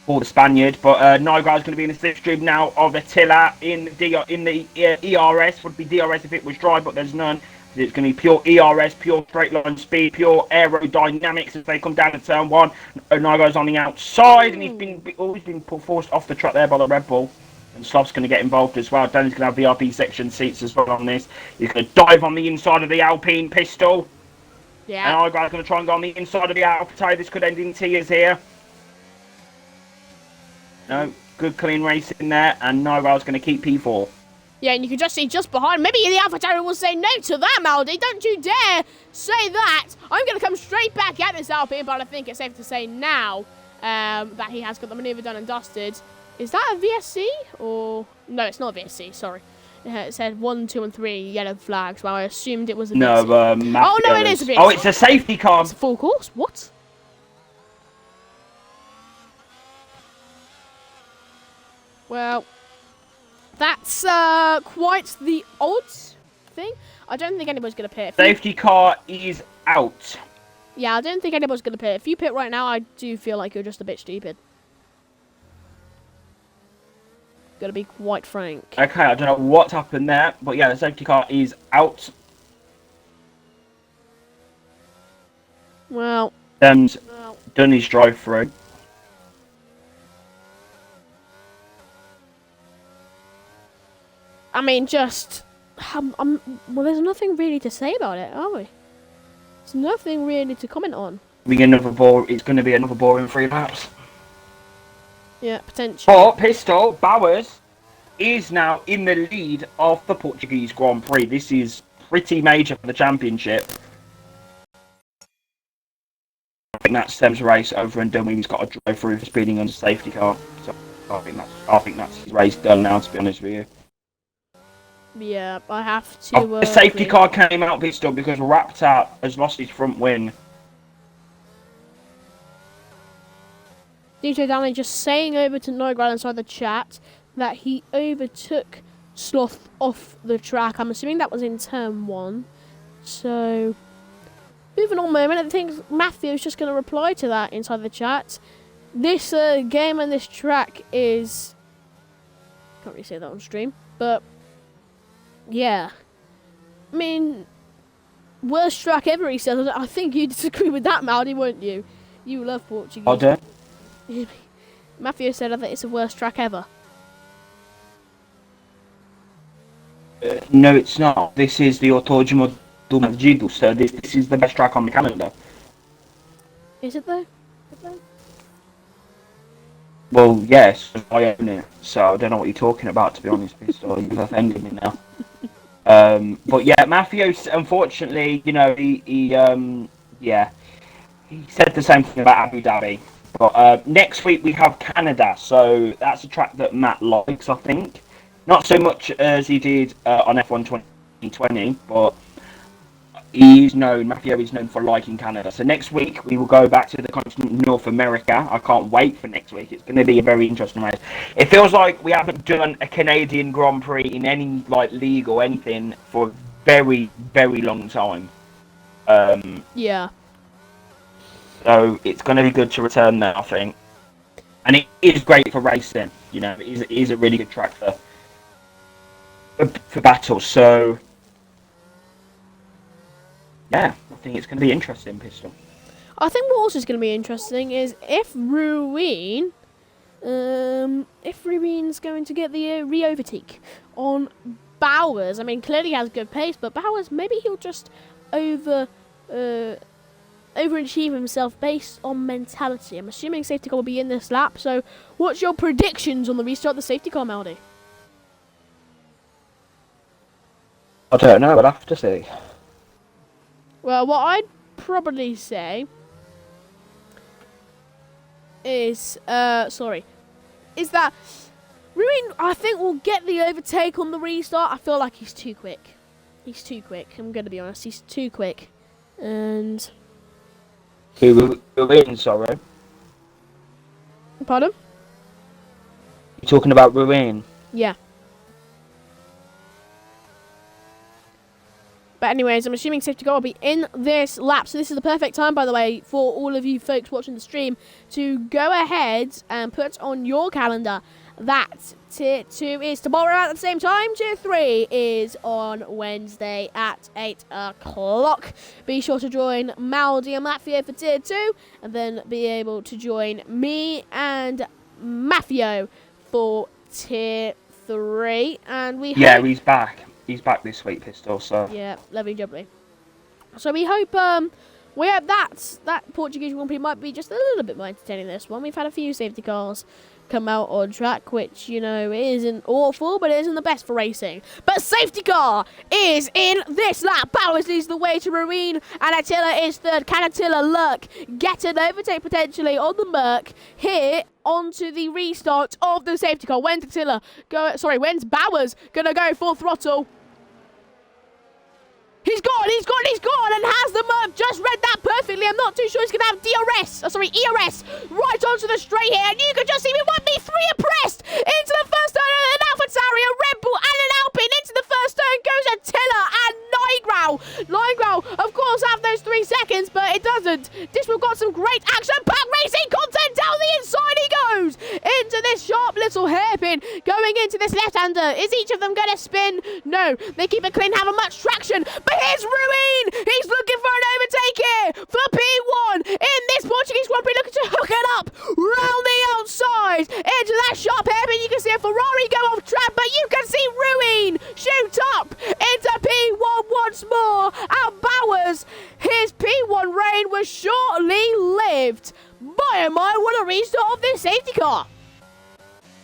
for the Spaniard. But Nigro's going to be in the slipstream now of Attila in the ERS. Would be DRS if it was dry, but there's none. It's going to be pure ERS, pure straight line speed, pure aerodynamics as they come down to turn one. Nigro's on the outside, and he's always been forced off the track there by the Red Bull. And Slav's going to get involved as well. Danny's going to have VIP section seats as well on this. He's going to dive on the inside of the Alpine Pistol. Yeah. And Nigro's going to try and go on the inside of the Alpha. This could end in tears here. No, good clean race in there, and Nigro's going to keep P4. Yeah, and you can just see just behind. Maybe the AlphaTauri will say no to that, Maldi. Don't you dare say that. I'm going to come straight back at this Alpine, but I think it's safe to say now that he has got the manoeuvre done and dusted. Is that a VSC? Or... No, it's not a VSC, sorry. It said 1, 2, and 3 yellow flags. Well, I assumed it was a VSC. No, oh, no, it is a VSC. Oh, it's a safety car. It's a full course? What? Well... That's quite the odd thing. I don't think anybody's going to pit. Safety car is out. Yeah, I don't think anybody's going to pit. If you pit right now, I do feel like you're just a bit stupid. Gotta be quite frank. Okay, I don't know what's happened there, but yeah, the safety car is out. Well... Done his drive-through. I mean, just... well, there's nothing really to say about it, are we? There's nothing really to comment on. It's going to be another boring 3 laps. Yeah, potentially. But Pistol, Bowers, is now in the lead of the Portuguese Grand Prix. This is pretty major for the championship. I think that's Sem's race over and done when he's got a drive through for speeding on the safety car. So I think that's his race done now, to be honest with you. Yeah, I have to... the safety car came out Pistol because Raptor has lost his front wing. DJ Downey just saying over to Nogral inside the chat that he overtook Sloth off the track. I'm assuming that was in turn 1. So, moving on moment, I think Matthew's just going to reply to that inside the chat. This game and this track is... Can't really say that on stream, but... Yeah. I mean, worst track ever, he says. I think you disagree with that, Maldi, won't you? You love Portuguese. I do. Matthew said I think it's the worst track ever. No, it's not. This is the Autódromo do mais rápido. So this is the best track on the calendar. Is it though? Well, yes, I own it, so I don't know what you're talking about, to be honest, Pistol. You've offended me now. But yeah, Matthews, unfortunately, you know, he said the same thing about Abu Dhabi. But next week we have Canada, so that's a track that Matt likes, I think. Not so much as he did on F1 2020, but Matthew is known for liking Canada. So next week we will go back to the continent of North America. I can't wait for next week. It's going to be a very interesting race. It feels like we haven't done a Canadian Grand Prix in any league or anything for a very, very long time. Yeah. So it's going to be good to return there, I think. And it is great for racing. You know, it is a really good track for battles. So yeah, I think it's going to be interesting, Pistol. I think what also is going to be interesting is if Ruin's going to get the re-overtake on Bowers. I mean, clearly he has good pace, but Bowers, maybe he'll just overachieve himself based on mentality. I'm assuming safety car will be in this lap. So, what's your predictions on the restart of the safety car, Maldy? I don't know. I'll have to see. Well, what I'd probably say is that Ruin, I think, will get the overtake on the restart. I feel like he's too quick. He's too quick. I'm going to be honest. He's too quick. And Ruin, sorry. Pardon? You're talking about Ruin? Yeah. But anyways, I'm assuming safety car will be in this lap. So this is the perfect time, by the way, for all of you folks watching the stream to go ahead and put on your calendar that Tier 2 is tomorrow at the same time. Tier 3 is on Wednesday at 8 o'clock. Be sure to join Maldy and Maffio for Tier 2 and then be able to join me and Maffio for Tier 3. And we hope... he's back. He's back this week, Pistol, so... Yeah, lovely jubbly. So we hope that Portuguese Grand Prix might be just a little bit more entertaining this one. We've had a few safety cars come out on track, which, you know, isn't awful, but it isn't the best for racing. But safety car is in this lap. Bowers leads the way to Ruin, and Attila is third. Can Attila Luck get an overtake potentially on the Merc here onto the restart of the safety car? When's Bowers gonna go full throttle? He's gone, and has the Merc just read that perfectly. I'm not too sure he's going to have ERS right onto the straight here. And you can just see we won't be three abreast into the first turn. An AlphaTauri, a Red Bull, and an Alpine. Into the first turn goes Attila and Nigrau, of course, have those 3 seconds, but it doesn't. We've got some great action-packed racing content. Down the inside he goes into this sharp little hairpin. Going into this left-hander. Is each of them going to spin? No. They keep it clean, have much traction. But here's Ruin. He's looking for an overtake here for P1 in this Portuguese Grand Prix, looking to hook it up round the outside into that sharp hairpin. You can see a Ferrari go off track, but you can see Ruin shoot up into P1 once more. And Bowers, his P1 reign was shortly lived. By a mile, what a restart of this safety car.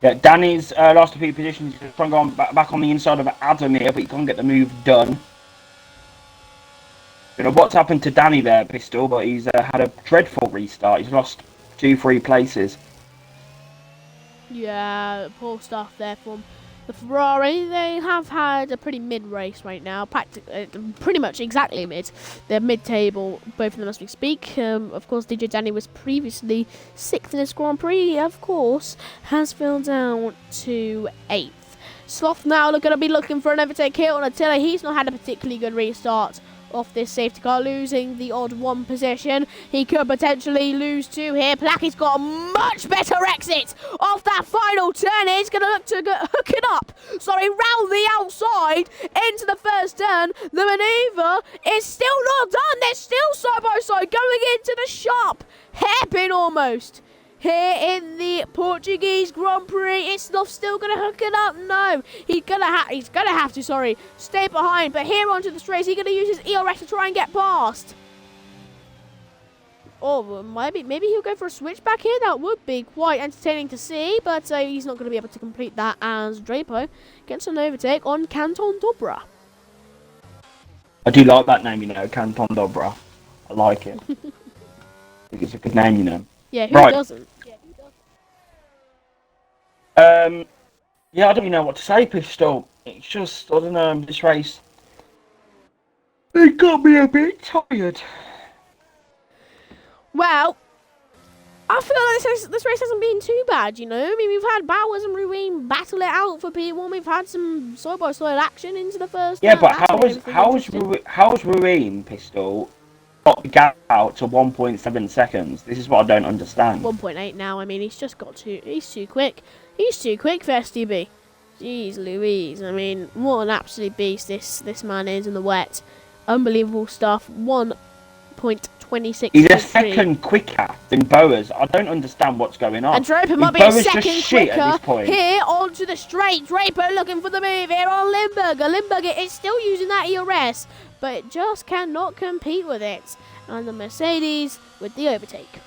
Yeah, Danny's lost a few positions. He's trying to go back on the inside of Adam here, but he can't get the move done. You know what's happened to Danny there, Pistol, but he's had a dreadful restart. He's lost 2-3 places. Yeah, poor stuff there from the Ferrari. They have had a pretty mid race right now, pretty much exactly mid. They're mid-table, both of them as we speak. Of course, DJ Danny was previously 6th in this Grand Prix. Of course, has fell down to 8th. Sloth now going to be looking for an overtake here on Attila. He's not had a particularly good restart off this safety car, losing the odd 1 position. He could potentially lose 2 here. Placky's got a much better exit off that final turn. He's going to look to hook it up. Round the outside into the first turn. The manoeuvre is still not done. They're still side by side going into the sharp hairpin almost. here in the Portuguese Grand Prix. Is Sloth still going to hook it up? No. He's gonna have to, stay behind. But here onto the straight, he's going to use his ERS to try and get past. Or maybe he'll go for a switchback here. That would be quite entertaining to see. But he's not going to be able to complete that as Drapo gets an overtake on Canton Dobra. I do like that name, Canton Dobra. I like it. I think it's a good name, Yeah, who right. doesn't? Yeah, I don't even know what to say, Pistol. It's just, I don't know, this race. It got me a bit tired. Well, I feel like this race hasn't been too bad, I mean, we've had Bowers and Ruin battle it out for P1. We've had some side-by-side action into the first. Yeah, but how's Ruin, Pistol, got the gap out to 1.7 seconds? This is what I don't understand. 1.8 now. I mean, he's too quick. He's too quick for STB. Jeez Louise. I mean, what an absolute beast this man is in the wet. Unbelievable stuff. 1.26. He's a second quicker than Bowers. I don't understand what's going on. And Draper might be a second quicker at this point. Here onto the straight. Draper looking for the move here on Limburger. Limburger is still using that ERS, but it just cannot compete with it. And the Mercedes with the overtake.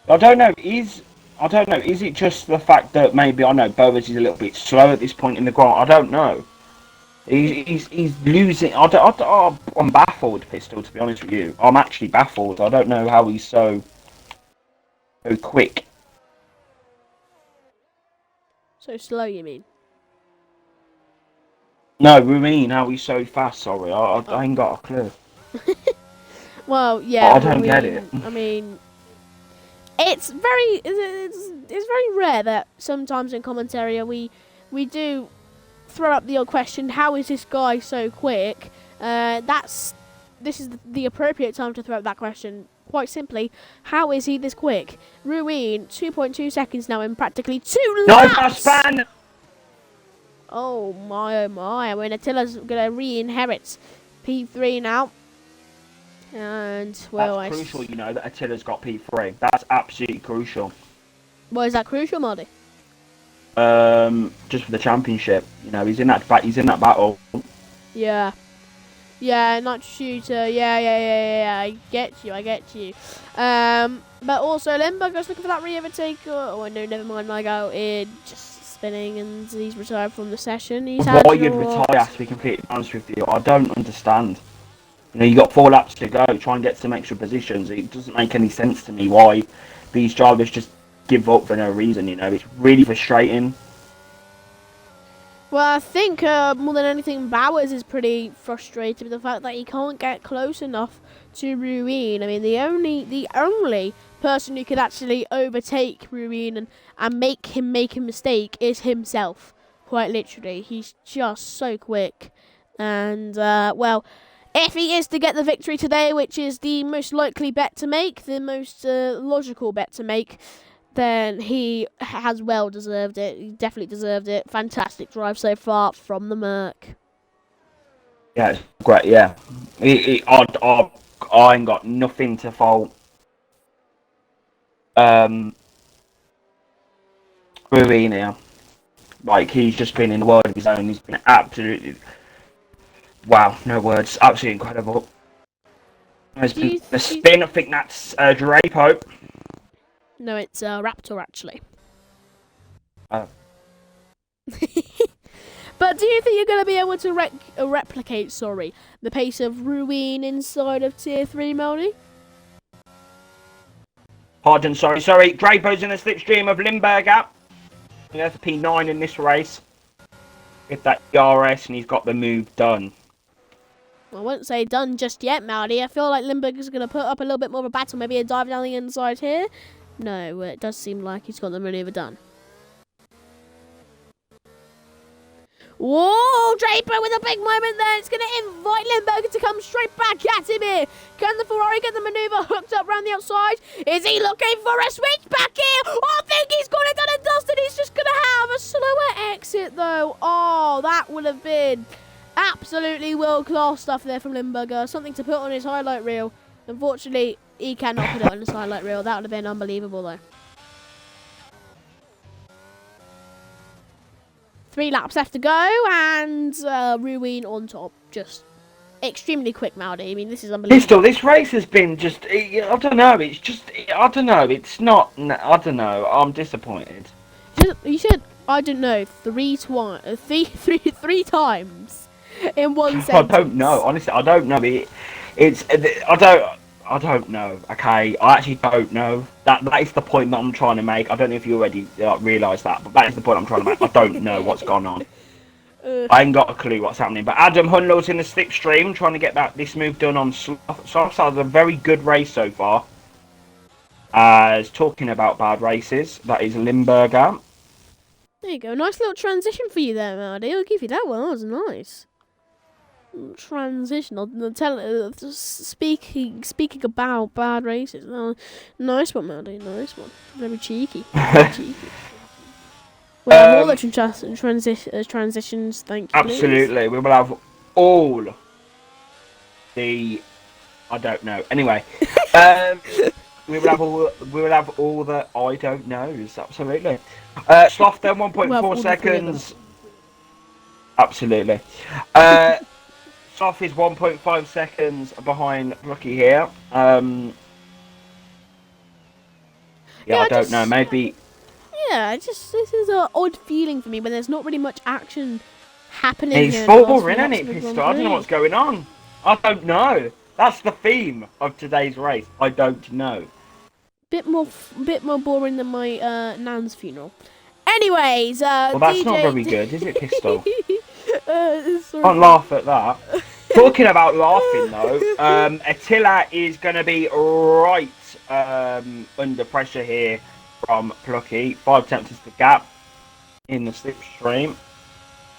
I don't know. Is it just the fact that maybe Bowers is a little bit slow at this point in the ground? I don't know. He's losing. I'm baffled, Pistol. To be honest with you, I'm actually baffled. I don't know how he's so quick. So slow, you mean? No, Ruin, how he's so fast. Sorry, I ain't got a clue. Well, yeah. I don't get it. I mean, it's very rare that sometimes in commentary we do throw up the old question, how is this guy so quick? This is the appropriate time to throw up that question. Quite simply, how is he this quick? Ruin, 2.2 seconds now in practically 2 laps. No span. Oh my, oh my. I mean, Attila's going to re-inherit P3 now. And, well, that's crucial, that Attila's got P3. That's absolutely crucial. Why is that crucial, Marty? Just for the championship. He's in that battle. Yeah. Yeah, not shooter. Yeah. I get you. But also, Limburger's looking for that re-overtake. Oh, no, never mind. I go in just spinning, and he's retired from the session. Why you'd retire, to be completely honest with you, I don't understand. You got 4 laps to go. Try and get some extra positions. It doesn't make any sense to me why these drivers just give up for no reason. It's really frustrating. Well, I think more than anything, Bowers is pretty frustrated with the fact that he can't get close enough to Ruin. I mean, the only person who could actually overtake Ruin and make him make a mistake is himself. Quite literally, he's just so quick. And well, if he is to get the victory today, which is the most likely bet to make, the most logical bet to make, then he has well deserved it. He definitely deserved it. Fantastic drive so far from the Merc. Yeah, it's great, yeah. I ain't got nothing to fault Ruin here. Like, he's just been in the world of his own. He's been absolutely... Wow, no words. Absolutely incredible. There's been the spin. I think that's Drapo. No, it's Raptor, actually. Oh. But do you think you're going to be able to replicate, the pace of Ruin inside of Tier 3, Melody? Pardon, sorry. Drapo's in the slipstream of Limburger. Yeah, for P9 in this race. Get that ERS and he's got the move done. I won't say done just yet, Melody. I feel like Limburger's going to put up a little bit more of a battle. Maybe a dive down the inside here. No, it does seem like he's got the manoeuvre done. Whoa, Draper with a big moment there. It's going to invite Limburger to come straight back at him here. Can the Ferrari get the manoeuvre hooked up around the outside? Is he looking for a switch back here? Oh, I think he's got it done and dusted. He's just going to have a slower exit, though. Oh, that would have been absolutely world-class stuff there from Limburger. Something to put on his highlight reel. Unfortunately, he cannot put it on the highlight reel. That would have been unbelievable, though. 3 laps left to go, and Ruin on top. Just extremely quick, Maldy. I mean, this is unbelievable. Pistol, this race has been just, I don't know, it's just, I don't know, it's not, I don't know, I'm disappointed. You said, I don't know, three times in one sentence. I don't know, honestly, I don't know, I don't know, okay, I actually don't know. That is the point that I'm trying to make. I don't know if you already realised that, but that is the point I'm trying to make. I don't know what's gone on. I ain't got a clue what's happening. But Adam Hunlow's in the slipstream, trying to get this move done on Sloth. Sloth's had a very good race so far. As talking about bad races, that is Limburger. There you go. Nice little transition for you there, Mardy. I'll give you that one. That was nice. Transition. I'll tell. Speaking about bad races. Nice one, Mardy. Nice one. Very cheeky. Very cheeky. Well, all the transitions, thank you. Absolutely, we will have all the. I don't know. Anyway, we will have all the I don't knows. Absolutely. Sloth then 1.4 seconds. Absolutely. Sloth is 1.5 seconds behind Rookie here. Yeah, I don't know. Maybe. Yeah, this is an odd feeling for me when there's not really much action happening. It's boring, isn't it, Pistol? I don't know what's going on. I don't know. That's the theme of today's race. I don't know. Bit more boring than my nan's funeral. Anyways, well, that's not very good, is it, Pistol? Sorry. Can't laugh at that. Talking about laughing, though, Attila is going to be right under pressure here from Plucky. 5 tenths is the gap in the slipstream.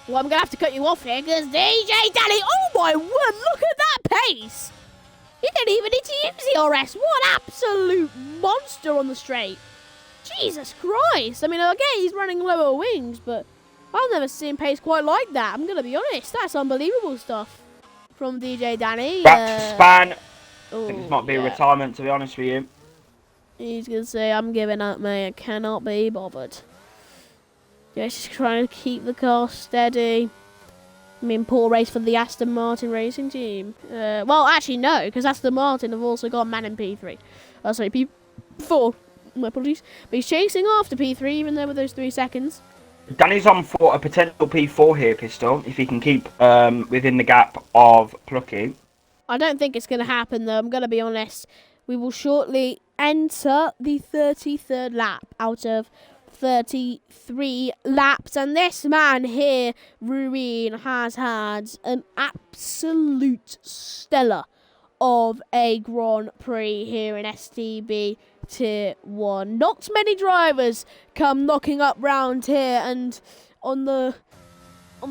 Well, I'm going to have to cut you off here because DJ Danny, oh my word, look at that pace! He didn't even need to use the RS. What an absolute monster on the straight. Jesus Christ. I mean, okay, he's running lower wings, but I've never seen pace quite like that. I'm going to be honest. That's unbelievable stuff from DJ Danny. Back to Span. I think this might be a retirement, to be honest with you. He's going to say, I'm giving up, mate. I cannot be bothered. Just trying to keep the car steady. I mean, poor race for the Aston Martin racing team. Well, actually, no, because Aston Martin have also got man in P3. Sorry, P4. My apologies. But he's chasing after P3, even though with those 3 seconds. Danny's on for a potential P4 here, Pistol, if he can keep within the gap of Plucky. I don't think it's going to happen, though. I'm going to be honest. We will shortly enter the 33rd lap out of 33 laps, and this man here, Ruin, has had an absolute stellar of a Grand Prix here in STB Tier 1. Not many drivers come knocking up round here, and on the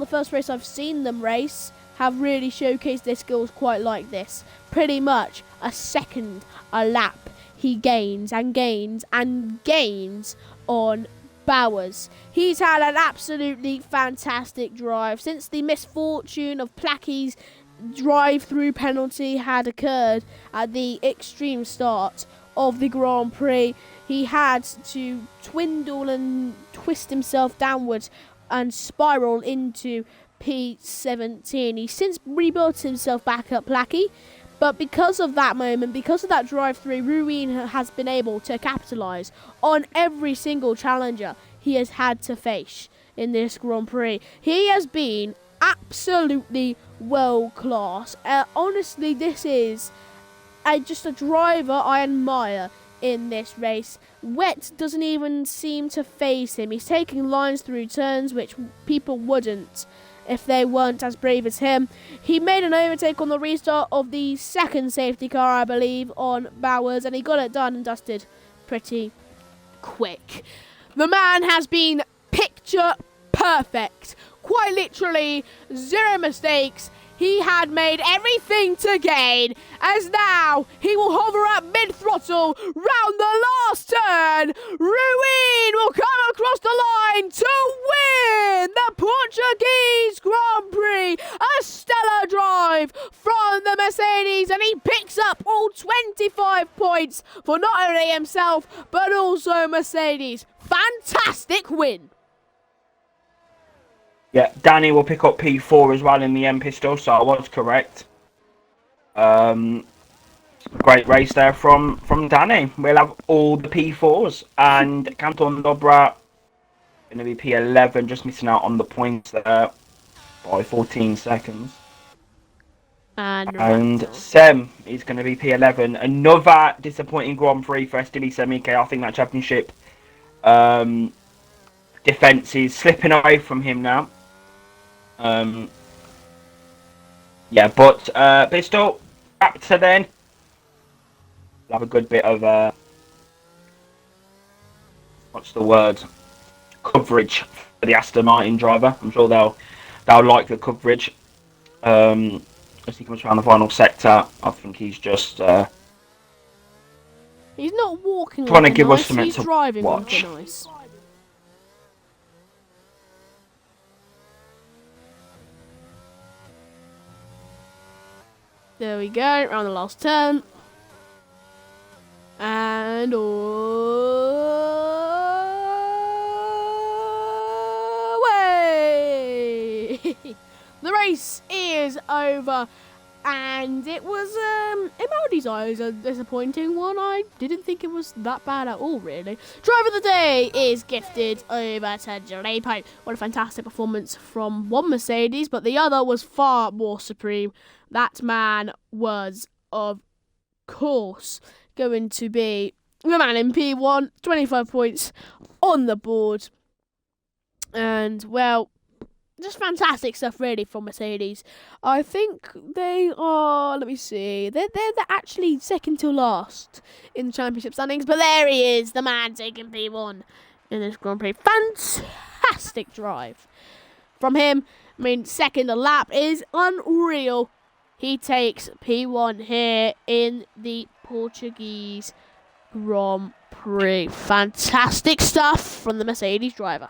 first race I've seen them race have really showcased their skills quite like this. Pretty much a second a lap he gains and gains and gains on Bowers. He's had an absolutely fantastic drive since the misfortune of Placky's drive-through penalty had occurred at the extreme start of the Grand Prix. He had to twindle and twist himself downwards and spiral into P17. He's since rebuilt himself back up, Placky. But because of that moment, because of that drive-through, Ruin has been able to capitalise on every single challenger he has had to face in this Grand Prix. He has been absolutely world-class. Honestly, this is just a driver I admire in this race. Wet doesn't even seem to faze him. He's taking lines through turns which people wouldn't if they weren't as brave as him. He made an overtake on the restart of the second safety car, I believe, on Bowers, and he got it done and dusted pretty quick. The man has been picture perfect. Quite literally, 0 mistakes. He had made everything to gain, as now he will hover at mid-throttle round the last turn. Ruin will come across the line to win the Portuguese Grand Prix. A stellar drive from the Mercedes, and he picks up all 25 points for not only himself, but also Mercedes. Fantastic win. Yeah, Danny will pick up P4 as well in the end, Pistol, so I was correct. Great race there from Danny. We'll have all the P4s, and Canton Dobra going to be P11, just missing out on the points there by 14 seconds. And Sem is going to be P11. Another disappointing Grand Prix for STB Semike. I think that championship defence is slipping away from him now. Yeah, but Pistol, Raptor then. We'll have a good bit of, what's the word? Coverage for the Aston Martin driver. I'm sure they'll like the coverage. As he comes around the final sector, I think he's just he's not walking trying like to give nice, us something he's to driving watch. like nice. There we go, around the last turn. And away! The race is over, and it was, in Maldi's eyes, a disappointing one. I didn't think it was that bad at all, really. Driver of the day is gifted over to Jalepo. What a fantastic performance from one Mercedes, but the other was far more supreme. That man was, of course, going to be the man in P1, 25 points on the board. And, well, just fantastic stuff, really, from Mercedes. I think they are, let me see, they're actually second to last in the championship standings, but there he is, the man taking P1 in this Grand Prix. Fantastic drive from him. I mean, second a lap is unreal. He takes P1 here in the Portuguese Grand Prix. Fantastic stuff from the Mercedes driver.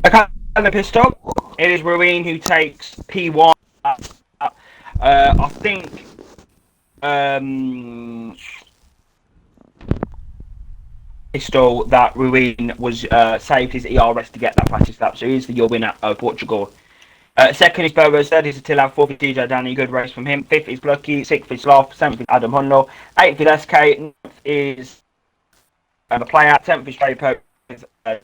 Okay, the pistol. It is Ruin who takes P1. I think pistol that Ruin was saved his ERS to get that fastest lap, so he's the winner of Portugal. Second is Bobo, third is Attila, fourth is DJ Danny, good race from him. Fifth is Lucky, sixth is Sloth, seventh is Adam Hunlo, eighth is SK, ninth is the player, 10th is Drapo,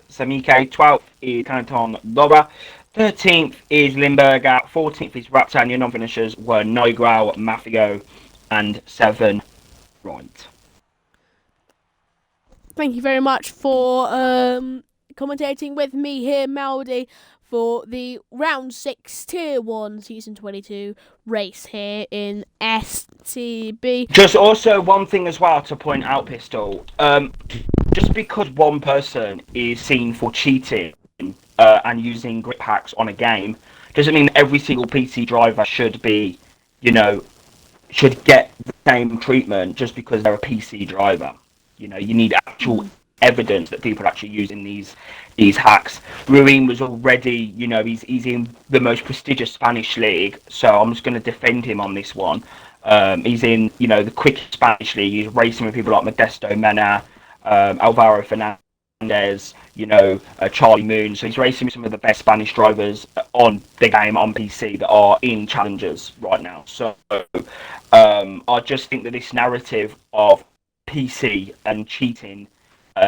Samike, 12th is Canton Dobra, 13th is Limburger, 14th is Raptor, and your non-finishers were Noigrau, Mafio, and 7 Right. Thank you very much for commentating with me here, Maldi, for the Round 6 Tier 1 Season 22 race here in STB. Just also one thing as well to point out, Pistol. Just because one person is seen for cheating and using grip hacks on a game, doesn't mean every single PC driver should be, should get the same treatment just because they're a PC driver. You need actual evidence that people are actually using these hacks. Ruin was already, he's in the most prestigious Spanish league, so I'm just going to defend him on this one. He's in, the quickest Spanish league. He's racing with people like Modesto Mena, Alvaro Fernandez, Charlie Moon. So he's racing with some of the best Spanish drivers on the game on PC that are in challengers right now. So I just think that this narrative of PC and cheating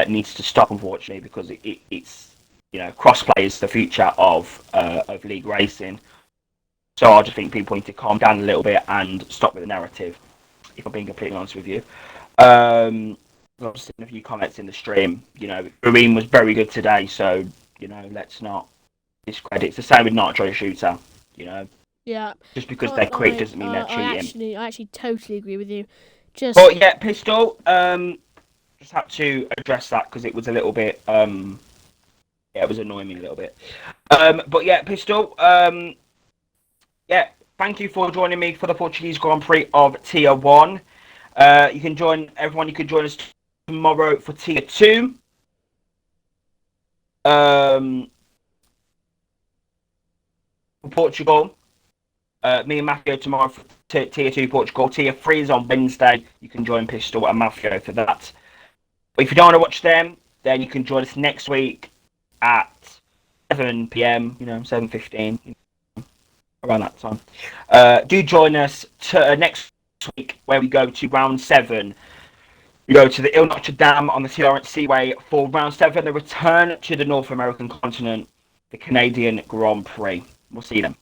needs to stop, unfortunately, because it's crossplay is the future of league racing. So I just think people need to calm down a little bit and stop with the narrative, if I'm being completely honest with you. I've seen a few comments in the stream. Ruin was very good today, so let's not discredit. It's the same with Nitro Shooter. Yeah. Just because they're quick doesn't mean they're cheating. I actually totally agree with you. But yeah, Pistol. Just had to address that because it was a little bit. Yeah, it was annoying me a little bit. But yeah, Pistol. Yeah, thank you for joining me for the Portuguese Grand Prix of Tier 1. You can join everyone. You can join us tomorrow for Tier 2. For Portugal. Me and Matthew tomorrow for Tier 2 Portugal. Tier 3 is on Wednesday. You can join Pistol and Matthew for that. But if you don't want to watch them, then you can join us next week at 7 p.m., 7:15, around that time. Do join us next week where we go to round 7. We go to the Ile Notre Dame on the St. Lawrence Seaway for round 7, the return to the North American continent, the Canadian Grand Prix. We'll see you then.